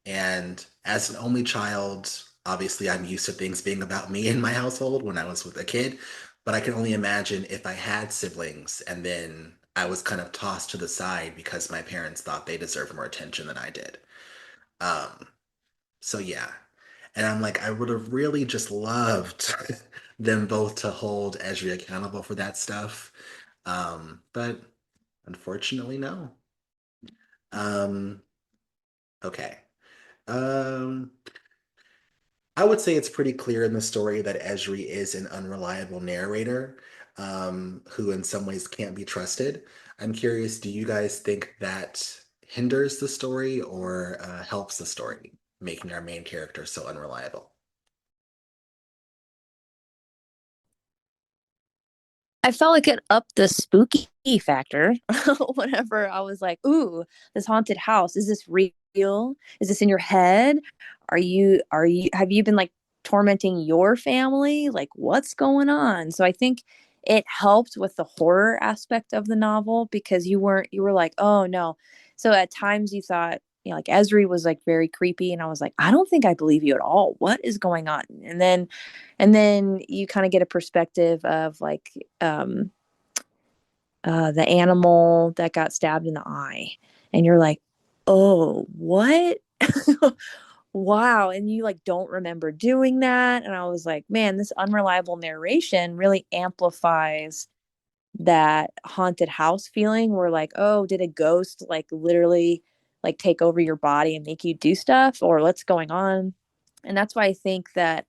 And as an only child, obviously I'm used to things being about me in my household when I was with a kid, but I can only imagine if I had siblings and then I was kind of tossed to the side because my parents thought they deserved more attention than I did. Um, so yeah. And I'm like, I would have really just loved them both to hold Esri accountable for that stuff. But unfortunately, no. Um, okay. Um, I would say it's pretty clear in the story that Esri is an unreliable narrator, who in some ways can't be trusted. I'm curious, do you guys think that hinders the story or helps the story, making our main character so unreliable? I felt like it upped the spooky factor whenever I was like, ooh, this haunted house, is this real? Is this in your head? Have you been like tormenting your family? Like, what's going on? So I think it helped with the horror aspect of the novel because you were like, oh no. So at times you thought, you know, like Esri was like very creepy, and I was like, I don't think I believe you at all. What is going on? And then you kind of get a perspective of like the animal that got stabbed in the eye, and you're like, oh, what? Wow. And you like don't remember doing that. And I was like, man, this unreliable narration really amplifies that haunted house feeling where like, oh, did a ghost like literally like take over your body and make you do stuff, or what's going on? And that's why I think that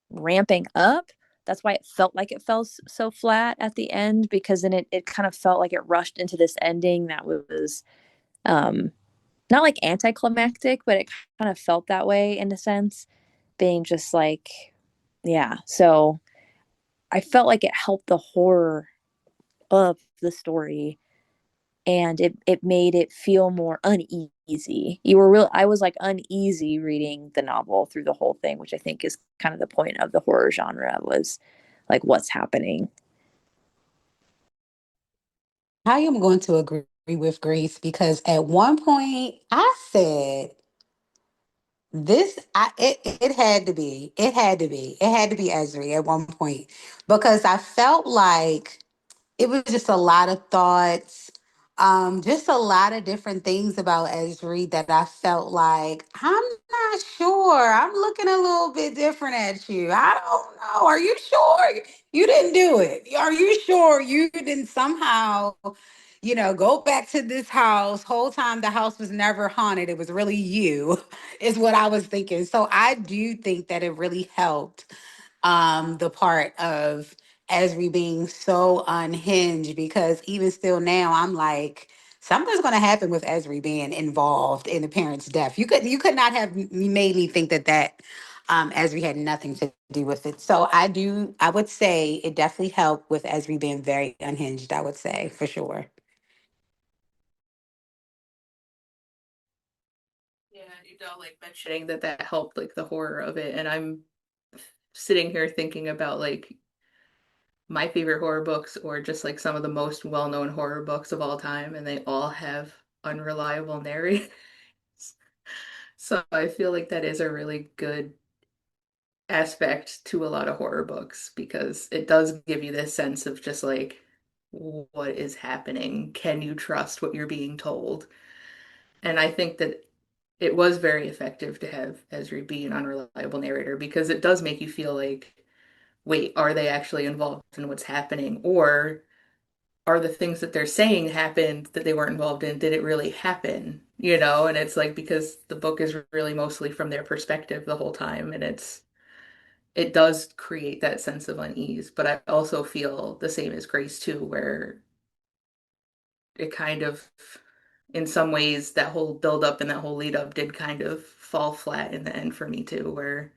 ramping up. That's why it felt like it fell so flat at the end, because then it kind of felt like it rushed into this ending that was um, not like anticlimactic, but it kind of felt that way in a sense, being just like, yeah. So I felt like it helped the horror of the story, and it made it feel more uneasy. You were real I was like uneasy reading the novel through the whole thing, which I think is kind of the point of the horror genre, was like what's happening. I am going to agree with Grace because at one point I said, it had to be. It had to be Esri at one point because I felt like it was just a lot of thoughts. Just a lot of different things about Esri that I felt like I'm not sure. I'm looking a little bit different at you. I don't know. Are you sure you didn't do it? Are you sure you didn't somehow, go back to this house? Whole time the house was never haunted. It was really you, is what I was thinking. So I do think that it really helped the part of Esri being so unhinged because even still now I'm like something's going to happen with Esri being involved in the parents' death. You could not have made me think that Esri had nothing to do with it. So I would say it definitely helped with Esri being very unhinged. I would say for sure. Yeah, like mentioning that that helped like the horror of it, and I'm sitting here thinking about like my favorite horror books or just like some of the most well-known horror books of all time, and they all have unreliable narrators. So I feel like that is a really good aspect to a lot of horror books because it does give you this sense of just like what is happening? Can you trust what you're being told? And I think that it was very effective to have Esri be an unreliable narrator because it does make you feel like, wait, are they actually involved in what's happening? Or are the things that they're saying happened that they weren't involved in? Did it really happen? And it's like because the book is really mostly from their perspective the whole time, and it does create that sense of unease. But I also feel the same as Grace too, where it kind of, in some ways, that whole build up and that whole lead up did kind of fall flat in the end for me too, where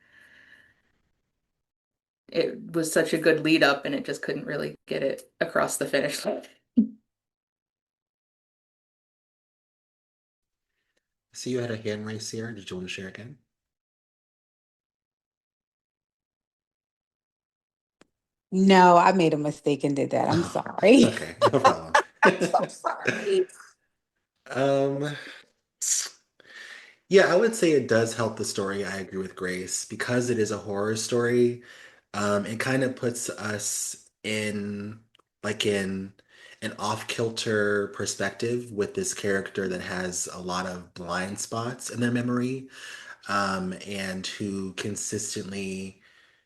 it was such a good lead up and it just couldn't really get it across the finish line. So you had a hand raise here. Did you want to share again? No, I made a mistake and did that. I'm Oh, sorry. okay, no problem. I'm so sorry. Um, yeah, I would say it does help the story. I agree with Grace because it is a horror story. It kind of puts us in in an off-kilter perspective with this character that has a lot of blind spots in their memory, and who consistently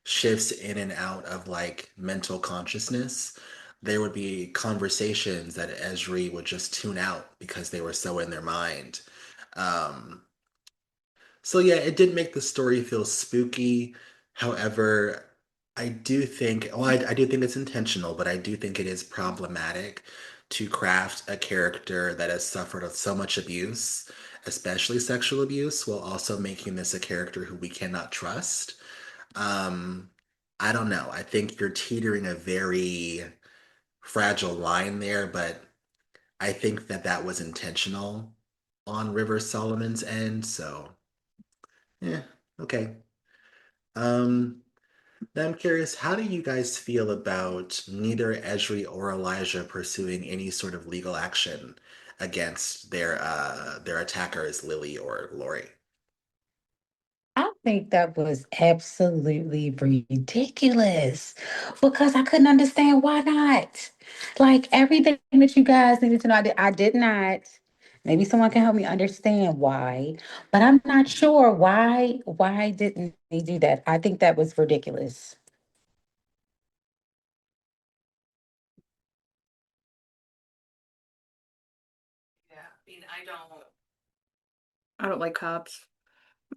shifts in and out of like mental consciousness. There would be conversations that Esri would just tune out because they were so in their mind. Um, so yeah, it did make the story feel spooky. However, I do think it's intentional, but I do think it is problematic to craft a character that has suffered so much abuse, especially sexual abuse, while also making this a character who we cannot trust. Um, I don't know. I think you're teetering a very fragile line there, but I think that that was intentional on River Solomon's end, so yeah, okay. Um, Now I'm curious, how do you guys feel about neither Esri or Elijah pursuing any sort of legal action against their attackers, Lily or Lori? I think that was absolutely ridiculous because I couldn't understand why not. Like everything that you guys needed to know, I did not. Maybe someone can help me understand why, but I'm not sure why. Why didn't they do that? I think that was ridiculous. Yeah, I mean, I don't like cops.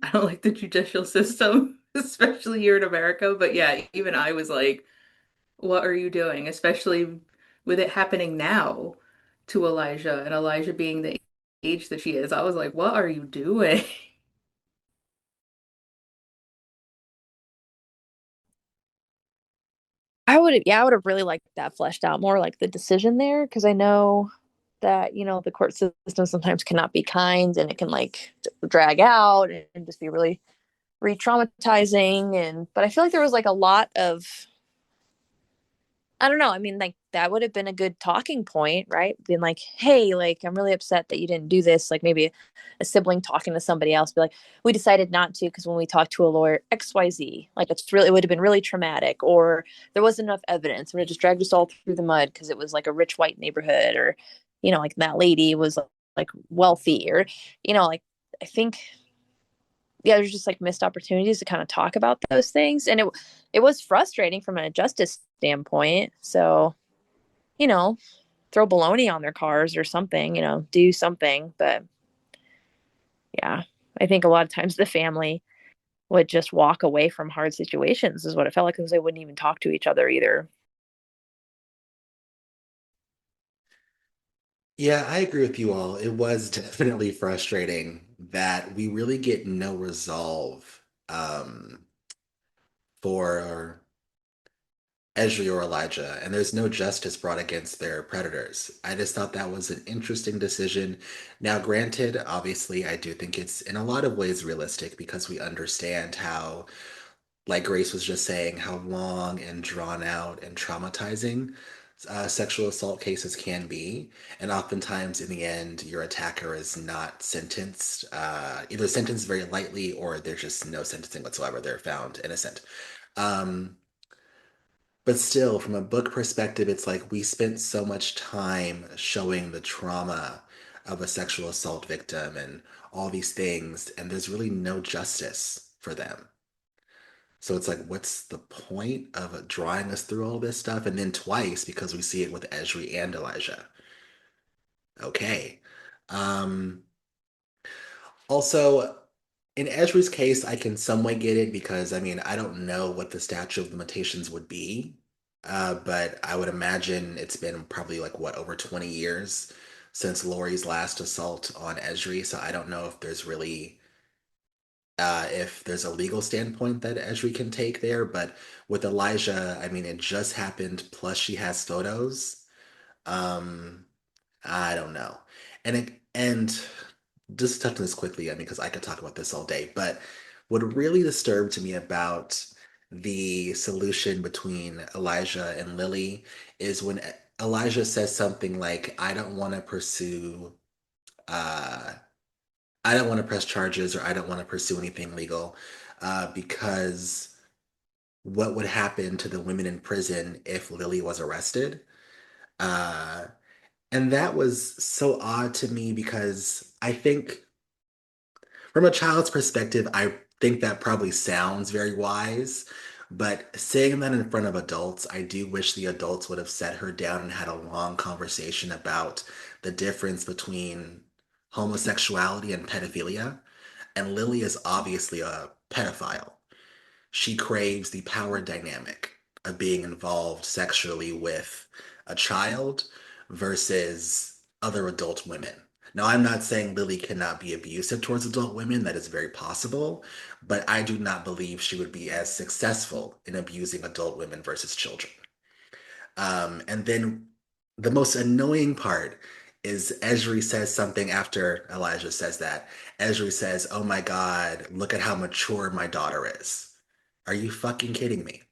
I don't like the judicial system, especially here in America. But yeah, even I was like, what are you doing? Especially with it happening now to Elijah and Elijah being the age that she is. I was like, what are you doing? I would have really liked that fleshed out more, like the decision there, because I know that the court system sometimes cannot be kind and it can like drag out and just be really re-traumatizing. And but I feel like there was like a lot of, I don't know. I mean, like that would have been a good talking point, right? Being like, hey, like I'm really upset that you didn't do this. Like maybe a sibling talking to somebody else, be like, we decided not to because when we talked to a lawyer, XYZ. Like it's really, it would have been really traumatic, or there wasn't enough evidence, and it just dragged us all through the mud because it was like a rich white neighborhood, or like that lady was like wealthy, or like I think, yeah, there's just like missed opportunities to kind of talk about those things, and it was frustrating from a justice standpoint. So, you know, throw baloney on their cars or something, do something. But yeah, I think a lot of times the family would just walk away from hard situations, is what it felt like, because they wouldn't even talk to each other either. Yeah, I agree with you all. It was definitely frustrating that we really get no resolve for Esri or Elijah, and there's no justice brought against their predators. I just thought that was an interesting decision. Now, granted, obviously, I do think it's in a lot of ways realistic because we understand how, like Grace was just saying, how long and drawn out and traumatizing sexual assault cases can be. And oftentimes, in the end, your attacker is not sentenced, either sentenced very lightly or there's just no sentencing whatsoever. They're found innocent. Um, but still, from a book perspective, it's like we spent so much time showing the trauma of a sexual assault victim and all these things, and there's really no justice for them. So it's like, what's the point of drawing us through all this stuff? And then twice, because we see it with Esri and Elijah. Okay. Um, Also, in Esri's case, I can somewhat get it because I mean, I don't know what the statute of limitations would be, but I would imagine it's been probably like what, over 20 years since Lori's last assault on Esri, so I don't know if there's a legal standpoint that Esri can take there, but with Elijah, I mean, it just happened, plus she has photos. Um, I don't know. And just touch on this quickly, I mean, because I could talk about this all day, but what really disturbed me about the solution between Elijah and Lily is when Elijah says something like, uh, I don't want to press charges or I don't want to pursue anything legal, because what would happen to the women in prison if Lily was arrested? Uh, and that was so odd to me because I think from a child's perspective, I think that probably sounds very wise, but saying that in front of adults, I do wish the adults would have sat her down and had a long conversation about the difference between homosexuality and pedophilia. And Lily is obviously a pedophile. She craves the power dynamic of being involved sexually with a child versus other adult women. Now, I'm not saying Lily cannot be abusive towards adult women. That is very possible. But I do not believe she would be as successful in abusing adult women versus children. And then the most annoying part is Esri says something after Elijah says that. Esri says, "Oh my God, look at how mature my daughter is." Are you fucking kidding me?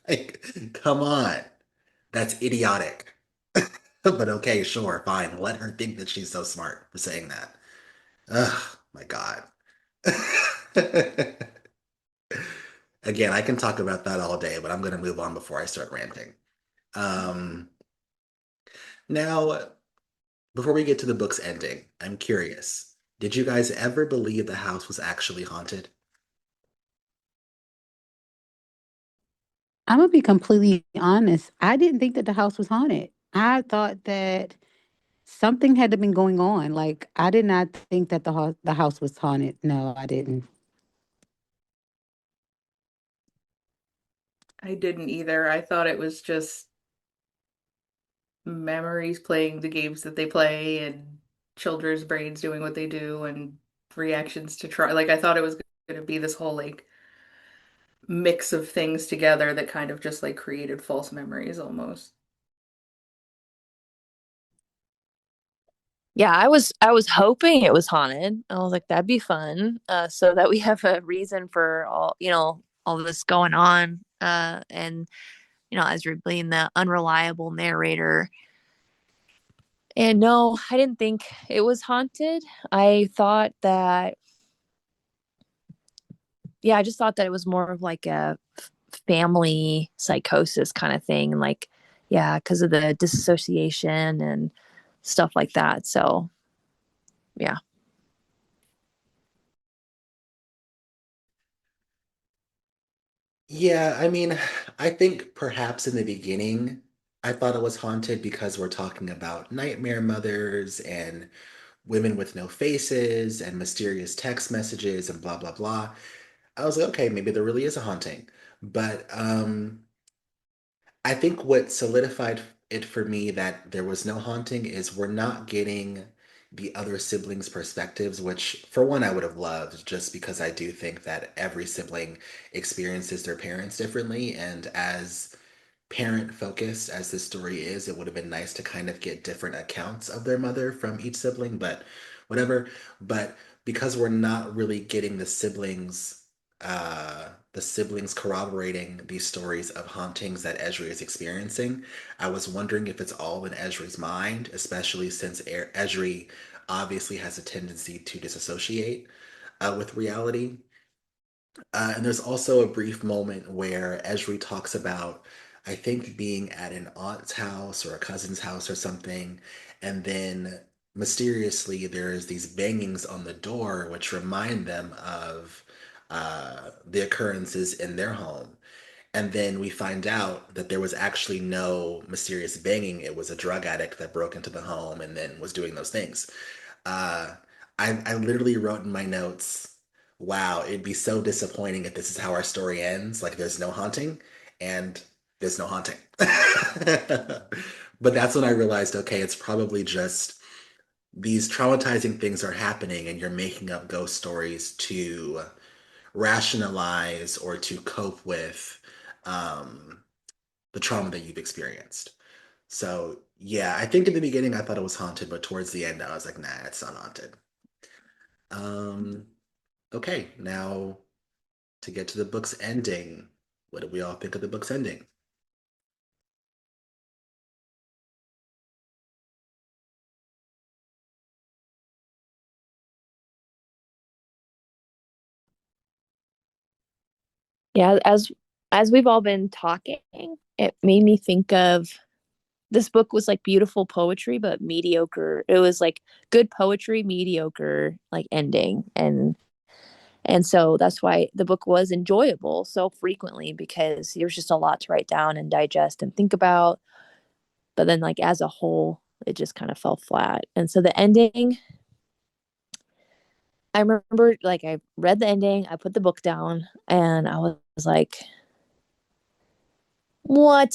Like, come on. That's idiotic. But okay, sure, fine. Let her think that she's so smart for saying that. Ugh, my God. Again, I can talk about that all day, but I'm going to move on before I start ranting. Um, Now, before we get to the book's ending, I'm curious. Did you guys ever believe the house was actually haunted? I'm gonna be completely honest. I didn't think that the house was haunted. I thought that something had to been going on. Like I did not think that the house was haunted. No, I didn't. I didn't either. I thought it was just memories playing the games that they play and children's brains doing what they do and reactions to try. Like I thought it was going to be this whole like mix of things together that kind of just like created false memories almost. Yeah, I was hoping it was haunted. I was like, that'd be fun. So that we have a reason for all this going on. And Ezra being the unreliable narrator. And no, I didn't think it was haunted. I thought that, yeah, I just thought that it was more of like a family psychosis kind of thing. Like yeah, because of the disassociation and stuff like that. So yeah. Yeah, I mean, I think perhaps in the beginning, I thought it was haunted because we're talking about nightmare mothers and women with no faces and mysterious text messages and blah, blah, blah. I was like, okay, maybe there really is a haunting. But I think what solidified it for me that there was no haunting is we're not getting the other siblings' perspectives, which for one I would have loved just because I do think that every sibling experiences their parents differently. And as parent focused as this story is, it would have been nice to kind of get different accounts of their mother from each sibling, but whatever. But because we're not really getting the siblings corroborating these stories of hauntings that Esri is experiencing, I was wondering if it's all in Esri's mind, especially since Esri obviously has a tendency to disassociate with reality. And there's also a brief moment where Esri talks about, I think, being at an aunt's house or a cousin's house or something, and then mysteriously there's these bangings on the door which remind them of the occurrences in their home. And then we find out that there was actually no mysterious banging. It was a drug addict that broke into the home and then was doing those things. Uh, I literally wrote in my notes, wow, it'd be so disappointing if this is how our story ends. Like there's no haunting and there's no haunting. But that's when I realized, okay, it's probably just these traumatizing things are happening and you're making up ghost stories to rationalize or to cope with um, the trauma that you've experienced. So yeah, I think in the beginning I thought it was haunted, but towards the end I was like, nah, it's not haunted. Um, okay, now to get to the book's ending. What do we all think of the book's ending? Yeah, as we've all been talking, it made me think of this book was like beautiful poetry but mediocre. It was like good poetry, mediocre like ending. And so that's why the book was enjoyable so frequently because there's just a lot to write down and digest and think about. But then like as a whole, it just kind of fell flat. And so the ending, I remember like I read the ending, I put the book down and I was like, what?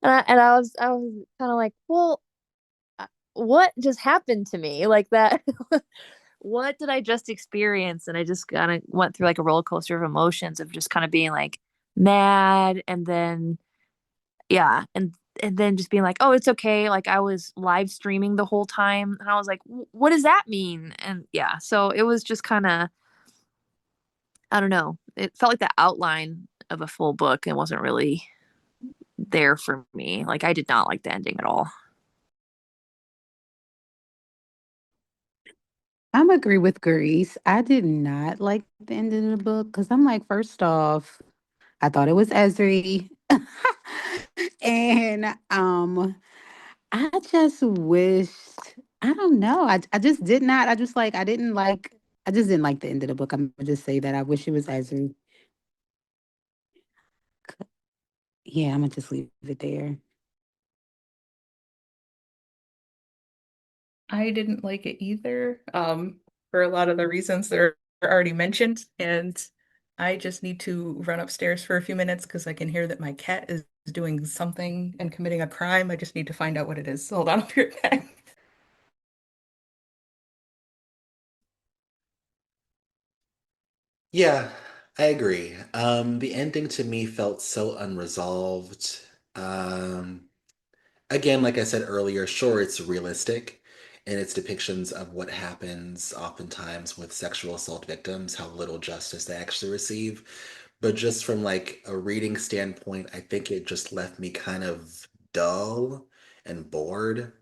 And I was kind of like, well, what just happened to me? Like that, what did I just experience? And I just kind of went through like a roller coaster of emotions of just kind of being like mad and then, yeah. And then just being like, oh, it's okay. Like I was live streaming the whole time. And I was like, what does that mean? And yeah, so it was just kind of, I don't know. It felt like the outline of a full book and wasn't really there for me. Like I did not like the ending at all. I'm agree with Grace. I did not like the end of the book because I'm like, first off, I thought it was Esri. And I just wished, I don't know. I just did not. I just like I didn't like I just didn't like the end of the book. I'm gonna just say that. I wish it was Esri. Yeah, I'm gonna just leave it there. I didn't like it either, for a lot of the reasons that are already mentioned. And I just need to run upstairs for a few minutes because I can hear that my cat is doing something and committing a crime. I just need to find out what it is. Hold on, I'll be right back. Yeah, I agree. The ending to me felt so unresolved. Um, Again, like I said earlier, sure, it's realistic in its depictions of what happens oftentimes with sexual assault victims, how little justice they actually receive. But just from like a reading standpoint, I think it just left me kind of dull and bored.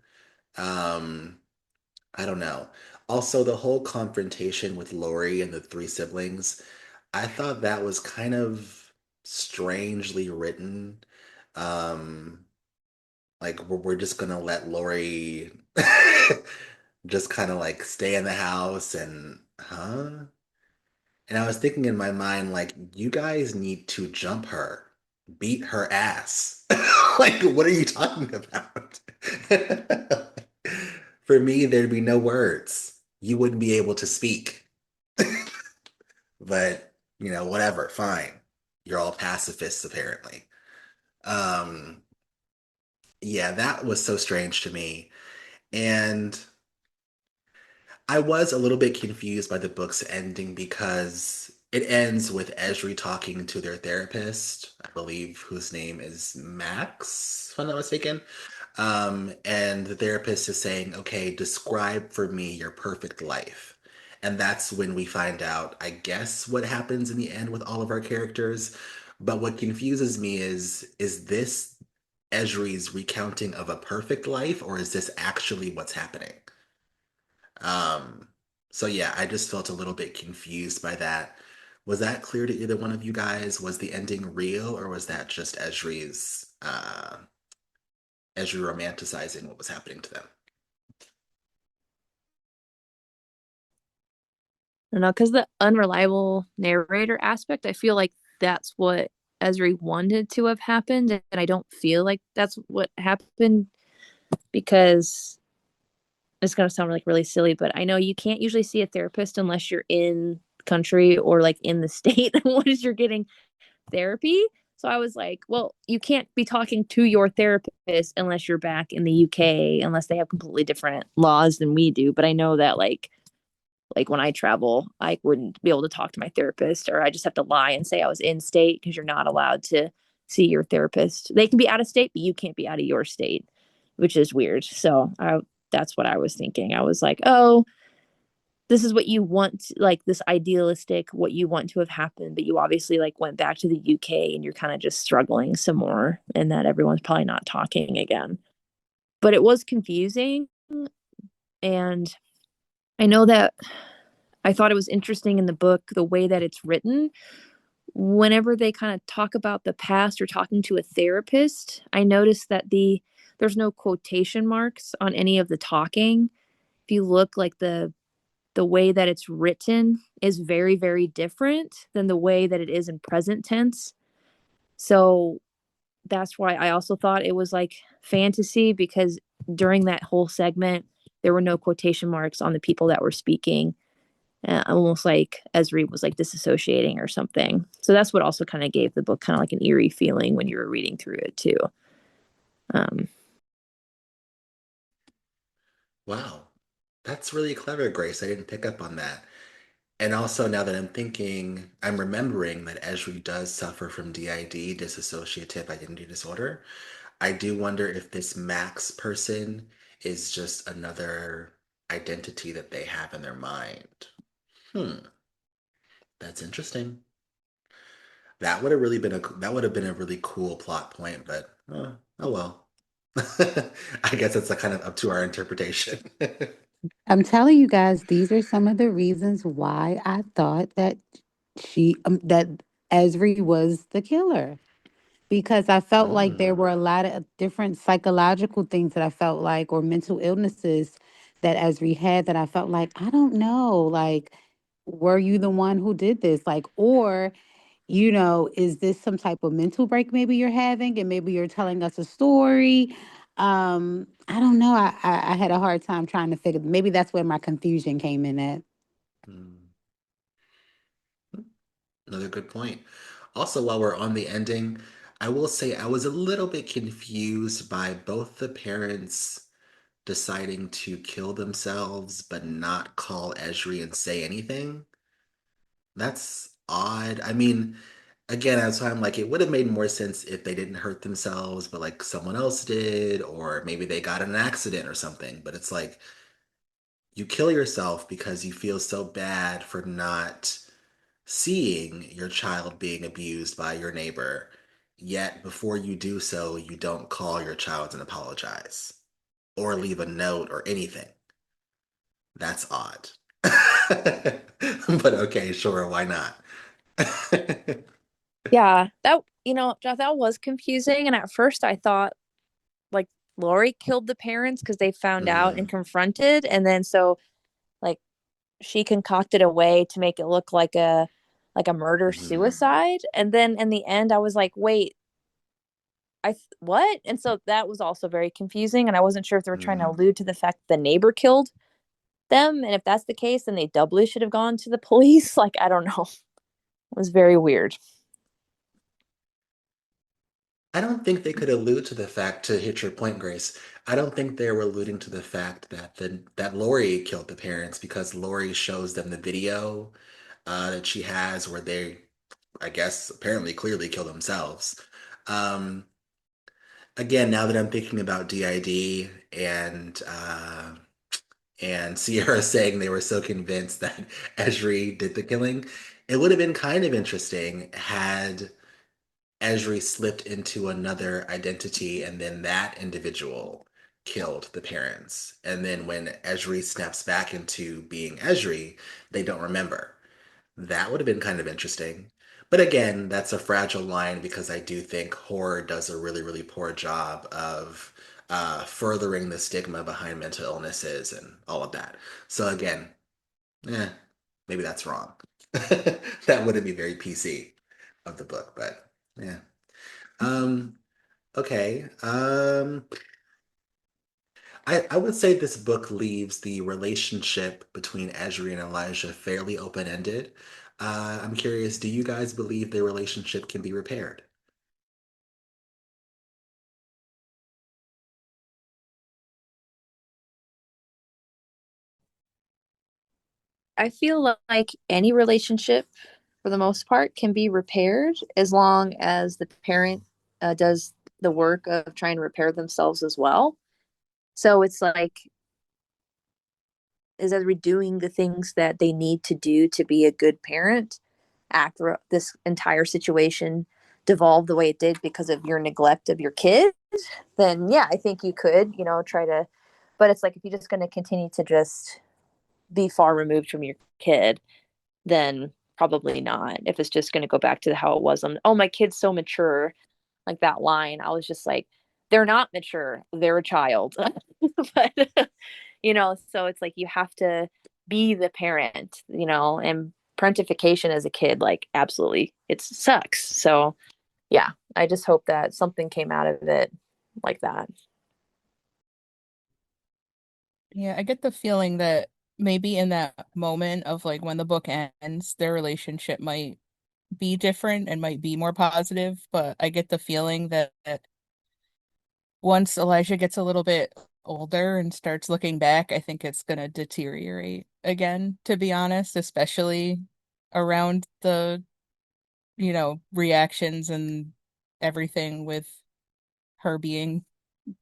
Um, I don't know. Also, the whole confrontation with Lori and the three siblings, I thought that was kind of strangely written. Um, like we're just gonna let Lori just kind of like stay in the house and huh? And I was thinking in my mind, like, you guys need to jump her, beat her ass. Like, what are you talking about? For me, there'd be no words. You wouldn't be able to speak. But, whatever, fine. You're all pacifists, apparently. Um, yeah, that was so strange to me. And I was a little bit confused by the book's ending because it ends with Esri talking to their therapist, I believe, whose name is Max, if I'm not mistaken. And the therapist is saying, okay, describe for me your perfect life. And that's when we find out, I guess, what happens in the end with all of our characters. But what confuses me is this Esri's recounting of a perfect life, or is this actually what's happening? Um, so yeah, I just felt a little bit confused by that. Was that clear to either one of you guys? Was the ending real, or was that just Esri romanticizing what was happening to them? I don't know, because the unreliable narrator aspect, I feel like that's what Esri wanted to have happened, and I don't feel like that's what happened because it's gonna sound like really silly, but I know you can't usually see a therapist unless you're in country or like in the state once you're getting therapy. So I was like, well, you can't be talking to your therapist unless you're back in the UK, unless they have completely different laws than we do. But I know that like when I travel, I wouldn't be able to talk to my therapist, or I just have to lie and say I was in state because you're not allowed to see your therapist. They can be out of state, but you can't be out of your state, which is weird. So that's what I was thinking. I was like, oh, this is what you want, like this idealistic, what you want to have happened, but you obviously like went back to the UK and you're kind of just struggling some more, and that everyone's probably not talking again. But it was confusing, and I know that I thought it was interesting in the book the way that it's written. Whenever they kind of talk about the past or talking to a therapist, I noticed that there's no quotation marks on any of the talking. If you look, like the way that it's written is very, very different than the way that it is in present tense. So that's why I also thought it was like fantasy, because during that whole segment there were no quotation marks on the people that were speaking, almost like Esri was like disassociating or something. So that's what also kind of gave the book kind of like an eerie feeling when you were reading through it too. um, Wow, that's really clever, Grace. I didn't pick up on that. And also, now that I'm thinking, I'm remembering that Esri does suffer from DID, dissociative identity disorder. I do wonder if this Max person is just another identity that they have in their mind. Hmm, that's interesting. That would have been a really cool plot point, but oh well. I guess it's a kind of up to our interpretation. I'm telling you guys, these are some of the reasons why I thought that that Esri was the killer. Because I felt like there Mm, were a lot of different psychological things that I felt like, or mental illnesses that Esri had, that I felt like, I don't know, like, were you the one who did this? Like, or, is this some type of mental break maybe you're having, and maybe you're telling us a story? I don't know. I had a hard time trying to figure, maybe that's where my confusion came in at. mm. Another good point. Also, while we're on the ending, I will say I was a little bit confused by both the parents deciding to kill themselves but not call Esri and say anything. That's odd. I mean, again, that's why I'm like, it would have made more sense if they didn't hurt themselves, but like someone else did, or maybe they got in an accident or something. But it's like you kill yourself because you feel so bad for not seeing your child being abused by your neighbor. Yet before you do so, you don't call your child and apologize or leave a note or anything. That's odd. But okay, sure, why not? yeah, that that was confusing. And at first I thought like Lori killed the parents because they found out and Hmm. confronted. And then so like she concocted a way to make it look like a murder Hmm. suicide. And then in the end I was like, wait, what? And so that was also very confusing. And I wasn't sure if they were trying to Hmm. allude to the fact the neighbor killed them. And if that's the case, then they doubly should have gone to the police. Like, I don't know. It was very weird. I don't think they could allude to the fact, to hit your point, Grace. I don't think they were alluding to the fact that that Lori killed the parents because Lori shows them the video that she has where they, I guess, apparently clearly kill themselves. Um, Again, now that I'm thinking about DID and Sierra saying they were so convinced that Esri did the killing, it would have been kind of interesting had Esri slipped into another identity and then that individual killed the parents. And then when Esri snaps back into being Esri, they don't remember. That would have been kind of interesting. But again, that's a fragile line because I do think horror does a really, really poor job of furthering the stigma behind mental illnesses and all of that. So again, eh, maybe that's wrong. That wouldn't be very PC of the book, but yeah. Um, okay. I would say this book leaves the relationship between Ezri and Elijah fairly open-ended. I'm curious, do you guys believe their relationship can be repaired? I feel like any relationship, for the most part, can be repaired as long as the parent does the work of trying to repair themselves as well. So it's like, is Ezri doing the things that they need to do to be a good parent after this entire situation devolved the way it did because of your neglect of your kid? Then yeah, I think you could, try to. But it's like if you're just going to continue to just be far removed from your kid, then probably not. If it's just going to go back to how it was, oh, my kid's so mature, like that line, I was just like, they're not mature, they're a child. But so it's like you have to be the parent, and parentification as a kid, like absolutely, it sucks. So yeah, I just hope that something came out of it like that. Yeah, I get the feeling that maybe in that moment of like when the book ends, their relationship might be different and might be more positive, but I get the feeling that once Elijah gets a little bit older and starts looking back, I think it's gonna deteriorate again, to be honest, especially around the, reactions and everything with her being,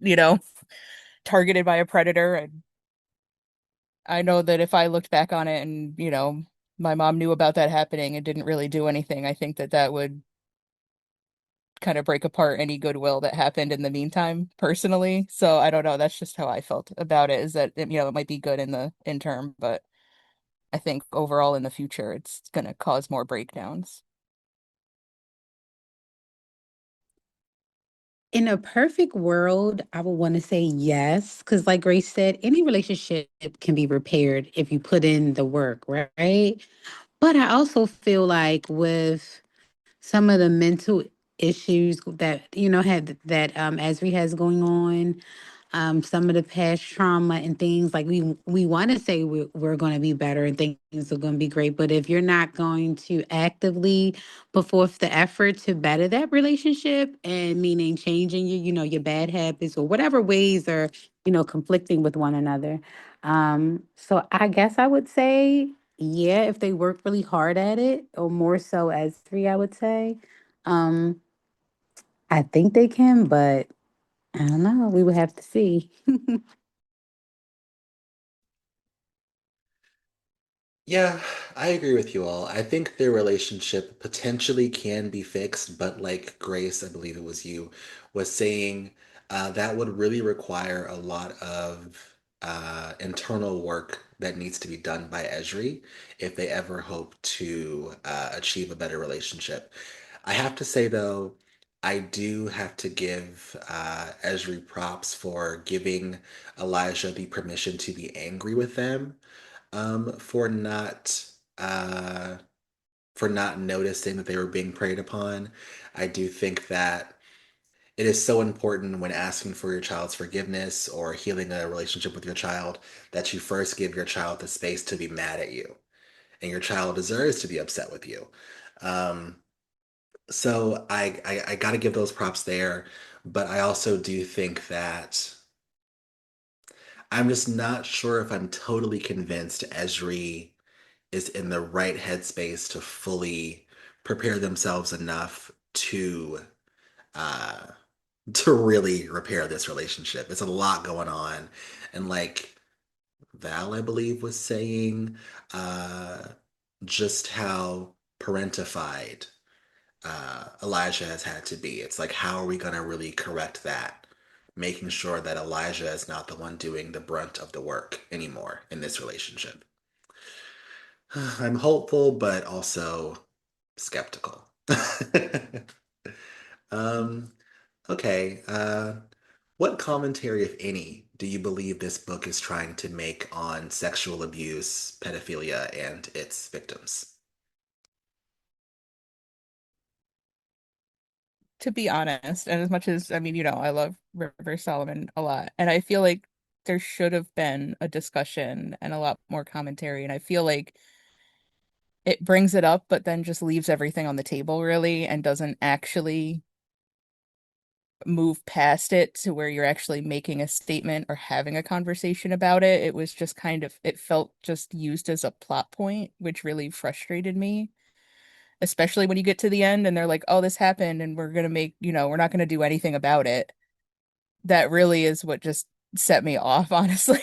you know, targeted by a predator. And I know that if I looked back on it and, my mom knew about that happening and didn't really do anything, I think that that would kind of break apart any goodwill that happened in the meantime, personally. So I don't know. That's just how I felt about it, is that, it might be good in the interim, but I think overall in the future, it's going to cause more breakdowns. In a perfect world, I would want to say yes, because like Grace said, any relationship can be repaired if you put in the work, right? But I also feel like with some of the mental issues that had that Asri has going on, some of the past trauma and things like we want to say we're going to be better and things are going to be great, but if you're not going to actively put forth the effort to better that relationship, and meaning changing your bad habits or whatever ways are conflicting with one another, so I guess I would say yeah, if they work really hard at it, or more so as three, I would say. um I think they can, but I don't know, we would have to see. Yeah, I agree with you all. I think their relationship potentially can be fixed, but like Grace, I believe it was you, was saying that would really require a lot of internal work that needs to be done by Esri if they ever hope to achieve a better relationship. I have to say though, I do have to give Esri props for giving Elijah the permission to be angry with them for uh, not noticing that they were being preyed upon. I do think that it is so important when asking for your child's forgiveness or healing a relationship with your child that you first give your child the space to be mad at you, and your child deserves to be upset with you. Um, so I got to give those props there, but I also do think that I'm just not sure if I'm totally convinced Esri is in the right headspace to fully prepare themselves enough uh to really repair this relationship. It's a lot going on. And like Val, I believe, was saying, uh just how parentified Elijah has had to be. It's like, how are we going to really correct that? Making sure that Elijah is not the one doing the brunt of the work anymore in this relationship. I'm hopeful, but also skeptical. um, okay. What commentary, if any, do you believe this book is trying to make on sexual abuse, pedophilia, and its victims? To be honest, and as much as I mean, I love River Solomon a lot, and I feel like there should have been a discussion and a lot more commentary, and I feel like it brings it up, but then just leaves everything on the table really and doesn't actually move past it to where you're actually making a statement or having a conversation about it. It was just it felt just used as a plot point, which really frustrated me, especially when you get to the end and they're like, oh, this happened and we're gonna we're not gonna do anything about it. That really is what just set me off, honestly,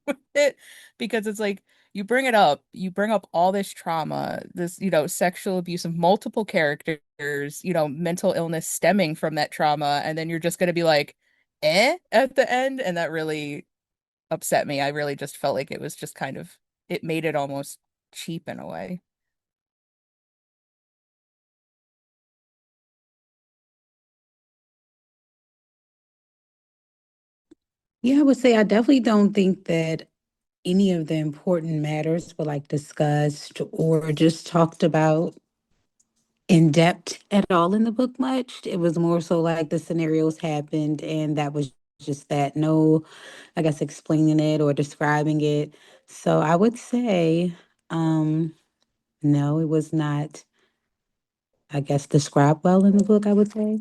with it, because it's like you bring up all this trauma, this, sexual abuse of multiple characters, mental illness stemming from that trauma, and then you're just gonna be like, at the end, and that really upset me. I really just felt like it was just it made it almost cheap in a way. Yeah, I would say I definitely don't think that any of the important matters were like discussed or just talked about in depth at all in the book much. It was more so like the scenarios happened and that was just that. No, I guess explaining it or describing it. So I would say, um, no, it was not, I guess, described well in the book, I would say.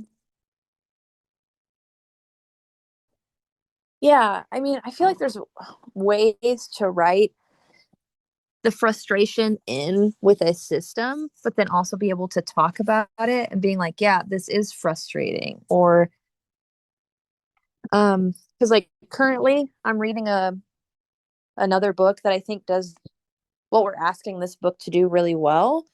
Yeah, I mean, I feel like there's ways to write the frustration in with a system, but then also be able to talk about it and being like, yeah, this is frustrating. Or because like currently I'm reading a another book that I think does what we're asking this book to do really well,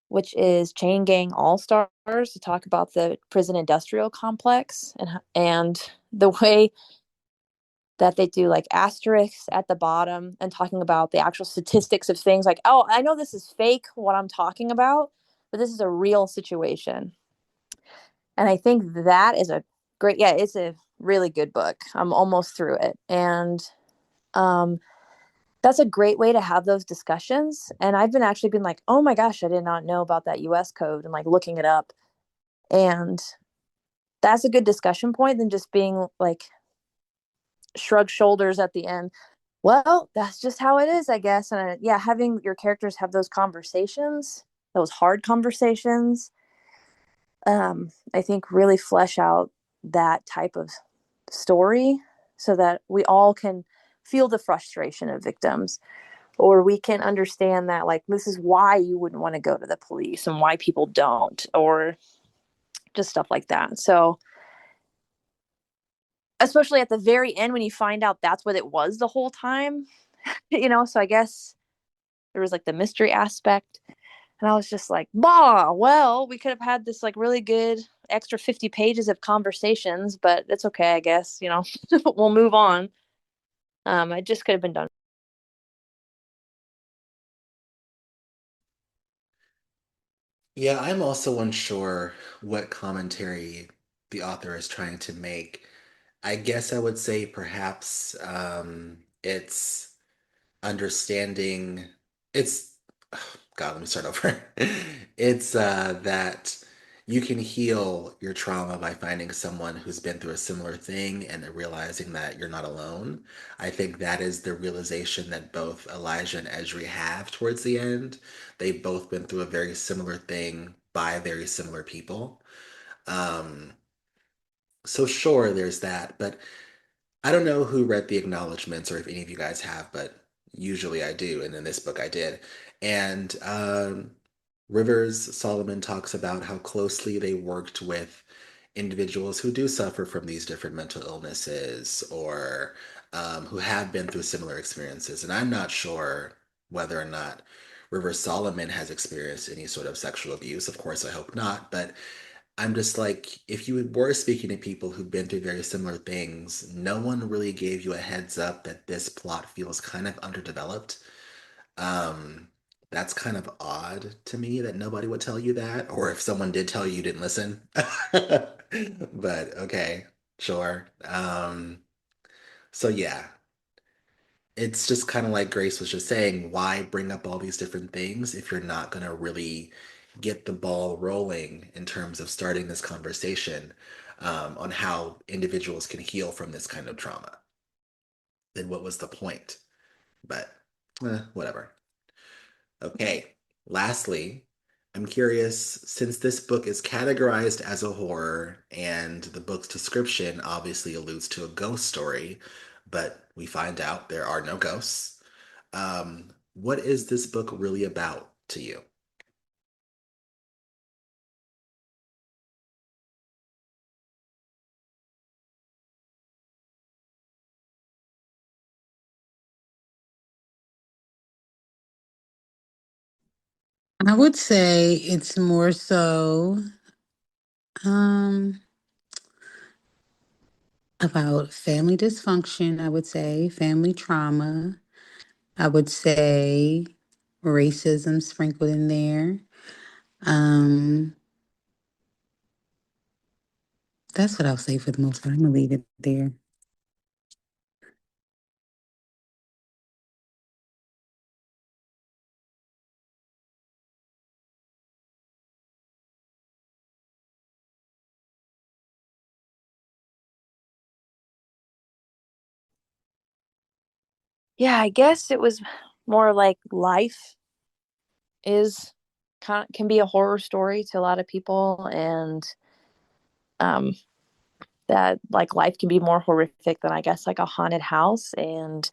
which is Chain Gang All Stars, to talk about the prison industrial complex and the way that they do like asterisks at the bottom and talking about the actual statistics of things like, oh, I know this is fake what I'm talking about, but this is a real situation. And I think that is a great, yeah, it's a really good book. I'm almost through it. And um, that's a great way to have those discussions. And I've been actually been like, oh my gosh, I did not know about that US code and like looking it up. And that's a good discussion point than just being like shrug shoulders at the end. Well, that's just how it is, I guess. And yeah, having your characters have those conversations, those hard conversations, I think really flesh out that type of story so that we all can feel the frustration of victims, or we can understand that like this is why you wouldn't want to go to the police and why people don't, or just stuff like that. So especially at the very end when you find out that's what it was the whole time, so I guess there was like the mystery aspect. And I was just like, bah, well, we could have had this like really good extra 50 pages of conversations, but it's okay, I guess, we'll move on. It just could have been done. Yeah, I'm also unsure what commentary the author is trying to make. I guess I would say perhaps it's understanding it's God, let me start over. It's that you can heal your trauma by finding someone who's been through a similar thing and realizing that you're not alone. I think that is the realization that both Elijah and Esri have towards the end. They've both been through a very similar thing by very similar people. Um, so sure, there's that, but I don't know who read the acknowledgments or if any of you guys have, but usually I do, and in this book I did. And Rivers Solomon talks about how closely they worked with individuals who do suffer from these different mental illnesses or who have been through similar experiences. And I'm not sure whether or not Rivers Solomon has experienced any sort of sexual abuse. Of course, I hope not, but I'm just like, if you were speaking to people who've been through very similar things, no one really gave you a heads up that this plot feels kind of underdeveloped. Um, that's kind of odd to me that nobody would tell you that, or if someone did tell you, you didn't listen. But okay, sure. So yeah, it's just kind of like Grace was just saying, why bring up all these different things if you're not going to really get the ball rolling in terms of starting this conversation on how individuals can heal from this kind of trauma? Then what was the point? But whatever. Okay. Lastly, I'm curious, since this book is categorized as a horror and the book's description obviously alludes to a ghost story, but we find out there are no ghosts. What is this book really about to you? I would say it's more so um, about family dysfunction, I would say, family trauma. I would say racism sprinkled in there. Um, that's what I'll say for the most part. I'm gonna leave it there. Yeah, I guess it was more like life is can be a horror story to a lot of people, and um that like life can be more horrific than I guess like a haunted house. And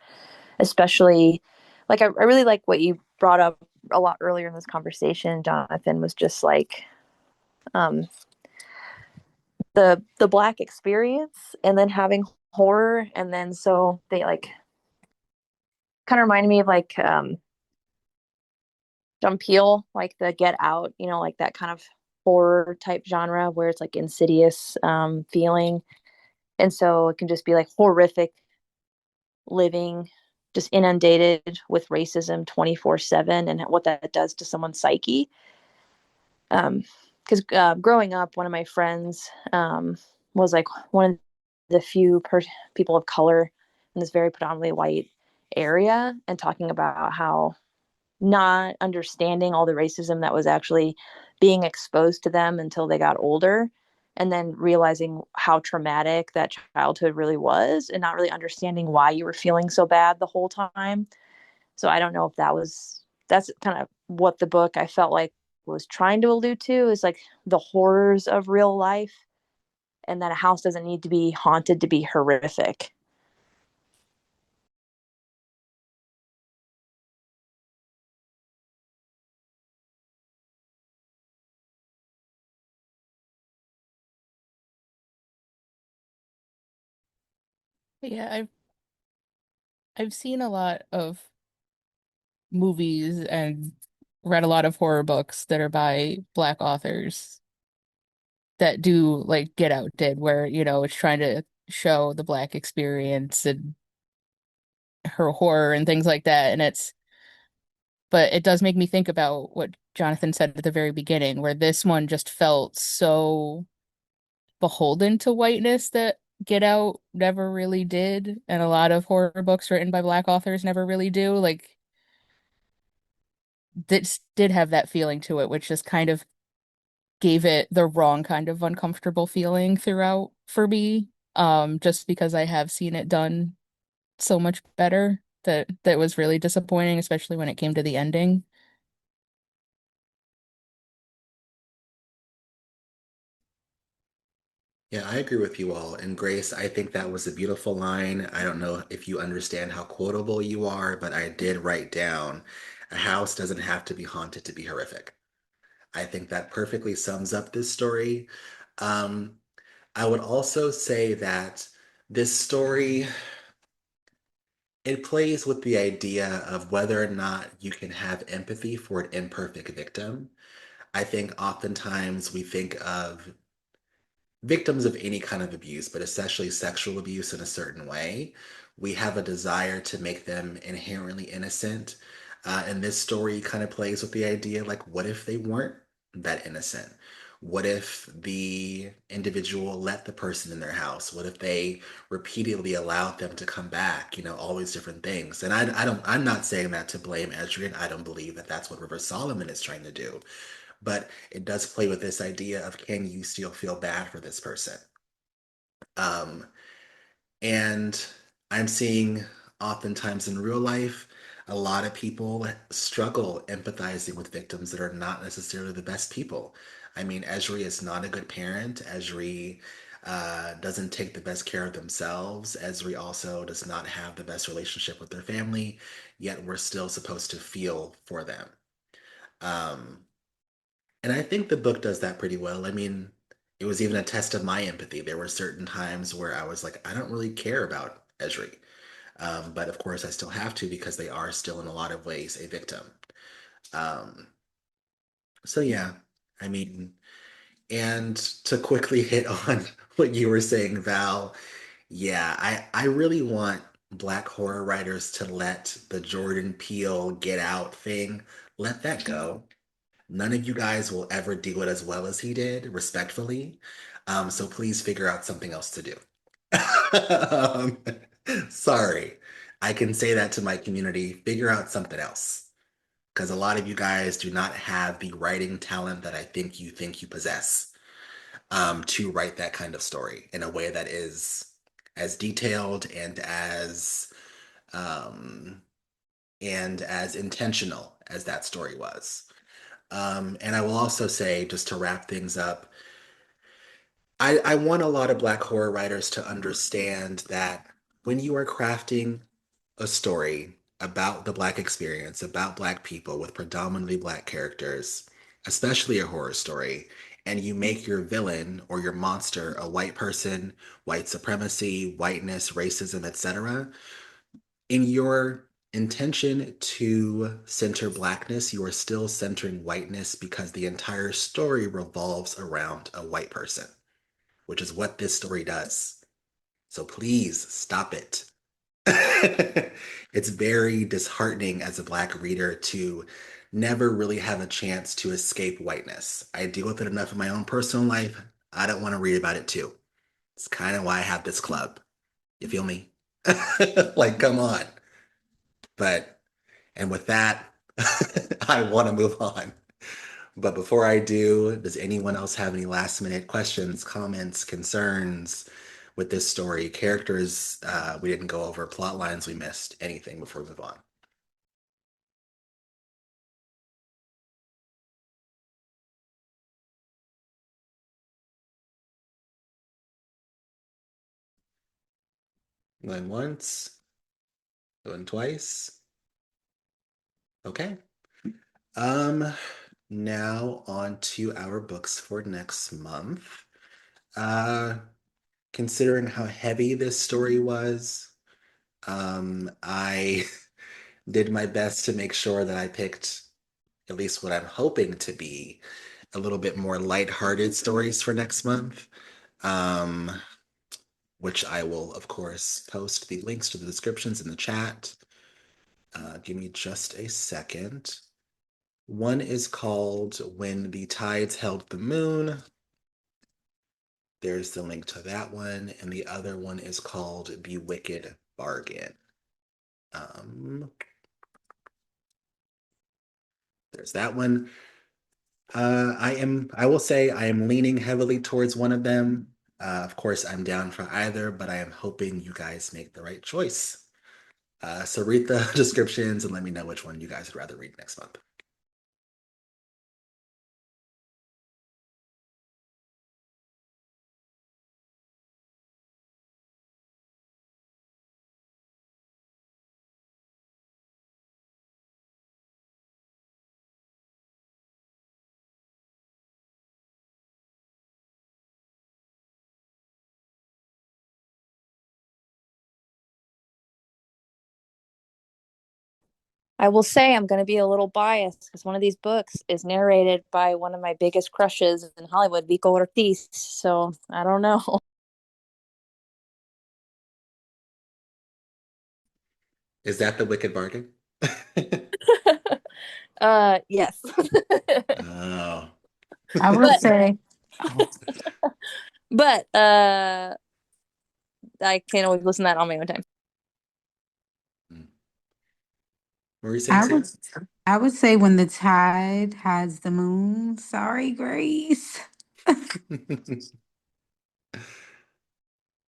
especially like I really like what you brought up a lot earlier in this conversation, Jonathan, was just like um the black experience and then having horror. And then so they like kind of reminded me of like John Peel, like the Get Out, you know, like that kind of horror type genre where it's like insidious feeling. And so it can just be like horrific living, just inundated with racism 24/7 and what that does to someone's psyche. Because growing up, one of my friends was like one of the few people of color in this very predominantly white area, and talking about how not understanding all the racism that was actually being exposed to them until they got older, and then realizing how traumatic that childhood really was and not really understanding why you were feeling so bad the whole time. So I don't know if that's kind of what the book I felt like was trying to allude to, is like the horrors of real life, and that a house doesn't need to be haunted to be horrific. Yeah, I've seen a lot of movies and read a lot of horror books that are by Black authors that do like Get Out did, where, it's trying to show the Black experience and her horror and things like that. And But it does make me think about what Jonathan said at the very beginning, where this one just felt so beholden to whiteness that Get Out never really did, and a lot of horror books written by Black authors never really do. Like, this did have that feeling to it, which just kind of gave it the wrong kind of uncomfortable feeling throughout for me. Just because I have seen it done so much better that was really disappointing, especially when it came to the ending. Yeah, I agree with you all. And Grace, I think that was a beautiful line. I don't know if you understand how quotable you are, but I did write down, a house doesn't have to be haunted to be horrific. I think that perfectly sums up this story. Um, I would also say that this story, it plays with the idea of whether or not you can have empathy for an imperfect victim. I think oftentimes we think of victims of any kind of abuse, but especially sexual abuse in a certain way, we have a desire to make them inherently innocent. And this story kind of plays with the idea like, what if they weren't that innocent? What if the individual let the person in their house? What if they repeatedly allowed them to come back? You know, all these different things. And I'm not saying that to blame Edrian. I don't believe that that's what River Solomon is trying to do, but it does play with this idea of, can you still feel bad for this person? Um, and I'm seeing oftentimes in real life, a lot of people struggle empathizing with victims that are not necessarily the best people. I mean, Esri is not a good parent. Esri doesn't take the best care of themselves. Esri also does not have the best relationship with their family, yet we're still supposed to feel for them. Um, And I think the book does that pretty well. I mean, it was even a test of my empathy. There were certain times where I was like, I don't really care about Esri. But of course, I still have to because they are still, in a lot of ways, a victim. Um, so, yeah, I mean, and to quickly hit on what you were saying, Val, yeah, I really want Black horror writers to let the Jordan Peele Get Out thing, let that go. None of you guys will ever do it as well as he did, respectfully. So please figure out something else to do. um, sorry. I can say that to my community. Figure out something else. Because a lot of you guys do not have the writing talent that I think you possess, to write that kind of story in a way that is as detailed um, and as intentional as that story was. And I will also say, just to wrap things up, I want a lot of Black horror writers to understand that when you are crafting a story about the Black experience, about Black people with predominantly Black characters, especially a horror story, and you make your villain or your monster a white person, white supremacy, whiteness, racism, etc., in your intention to center blackness, you are still centering whiteness because the entire story revolves around a white person, which is what this story does. So please stop it. It's very disheartening as a Black reader to never really have a chance to escape whiteness. I deal with it enough in my own personal life. I don't want to read about it too. It's kind of why I have this club. You feel me? Like, come on. But And with that, I want to move on. But before I do, does anyone else have any last minute questions, comments, concerns with this story? Characters we didn't go over, plot lines we missed, anything before we move on? Going once, going twice. Okay. Um, Now on to our books for next month. Uh, Considering how heavy this story was, I did my best to make sure that I picked at least what I'm hoping to be a little bit more lighthearted stories for next month, um, which I will, of course, post the links to the descriptions in the chat. Give me just a second. One is called When the Tides Held the Moon. There's the link to that one. And the other one is called The Wicked Bargain. Um, there's that one. I will say I am leaning heavily towards one of them. Of course, I'm down for either, but I am hoping you guys make the right choice. So read the descriptions and let me know which one you guys would rather read next month. I will say I'm going to be a little biased because one of these books is narrated by one of my biggest crushes in Hollywood, Vico Ortiz. So I don't know. Is that the Wicked Bargain? Yes. Oh. I will but say, oh, but I can always listen to that on my own time. What were you saying, I would Sierra? I would say when the tide has the moon. Sorry, Grace.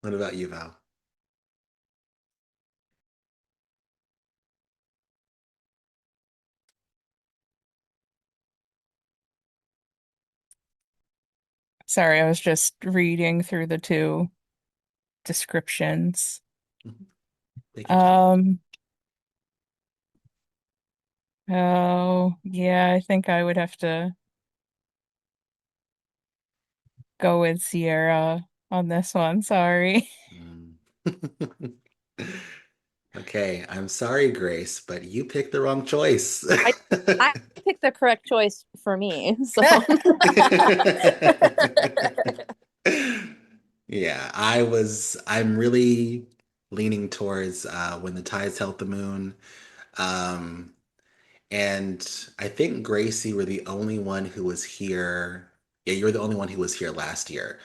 What about you, Val? Sorry, I was just reading through the two descriptions. Take your time. Um, oh, yeah, I think I would have to go with Sierra on this one. Sorry. Mm. Okay, I'm sorry, Grace, but you picked the wrong choice. I I picked the correct choice for me. So Yeah, I'm really leaning towards When the Tides Held the Moon. Um, and I think Gracie were the only one who was here. Yeah, you were the only one who was here last year.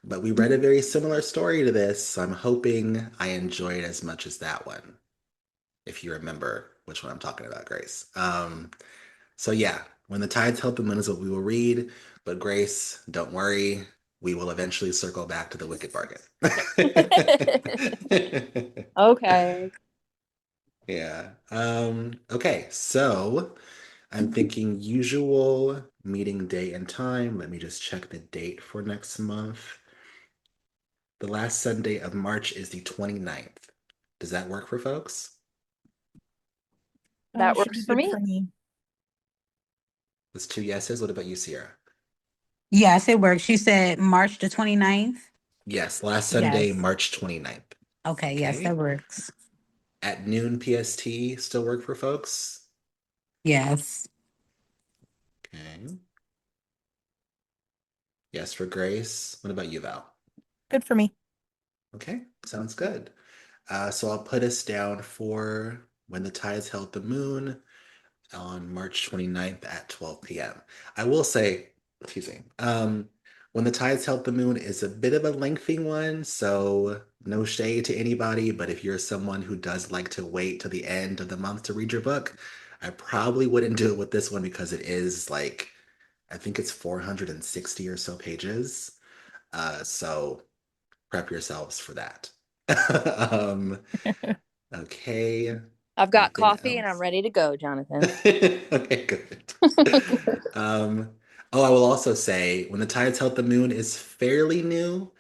But we read a very similar story to this, so I'm hoping I enjoy it as much as that one, if you remember which one I'm talking about, Grace. So yeah, When the Tides Help the Moon is what we will read. But Grace, don't worry, we will eventually circle back to the Wicked Bargain. okay. Yeah. Okay, so I'm thinking usual meeting day and time. Let me just check the date for next month. The last Sunday of March is the 29th. Does that work for folks? That Should be works for good me. for me. That's two yeses. What about you, Sierra? Yes, it works. She said March the 29th. Yes, last Sunday, Yes. March 29th. Okay, yes, that Okay. works. At noon PST still work for folks? Yes. Okay. Yes, for Grace. What about you, Val? Good for me. Okay, sounds good. So I'll put us down for When the Tides Held the Moon on March 29th at 12 p.m. I will say, excuse me, When the Tides Held the Moon is a bit of a lengthy one, so no shade to anybody, but if you're someone who does like to wait to the end of the month to read your book, I probably wouldn't do it with this one because it is like, I think it's 460 or so pages. So prep yourselves for that. um, okay, I've got anything coffee and I'm else? ready to go, Jonathan. Okay, good. Um, oh, I will also say When the Tides Held the Moon is fairly new,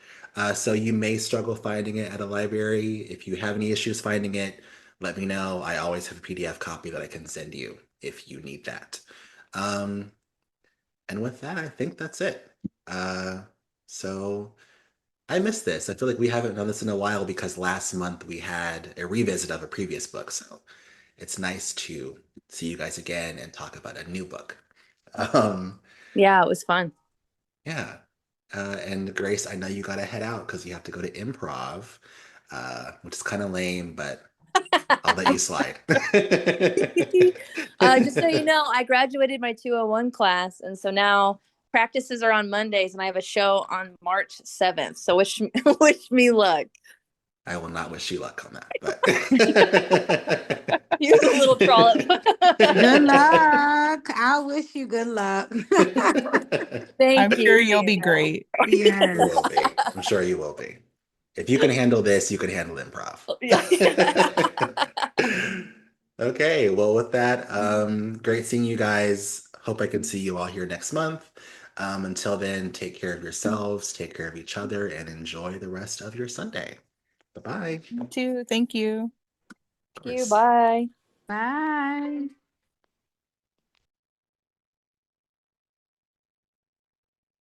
so you may struggle finding it at a library. If you have any issues finding it, let me know. I always have a PDF copy that I can send you if you need that. Um, and with that, I think that's it. Uh, so I miss this. I feel like we haven't done this in a while because last month we had a revisit of a previous book. So it's nice to see you guys again and talk about a new book. Um, Yeah, it was fun. yeah. And Grace, I know you gotta head out because you have to go to improv, which is kind of lame, but I'll let you slide. Just so you know, I graduated my 201 class, and so now practices are on Mondays, and I have a show on March 7th. So wish me luck. I will not wish you luck on that, Use a little trollop. Good luck. I wish you good luck. but Thank I'm sure you, you'll be Danielle. great. you Yes. will be. I'm sure you will be. If you can handle this, you can handle improv. Yeah. Okay, well, with that, great seeing you guys. Hope I can see you all here next month. Until then, take care of yourselves, take care of each other, and enjoy the rest of your Sunday. Bye-bye. You too. Thank you. Of Thank you. course. Bye. Bye.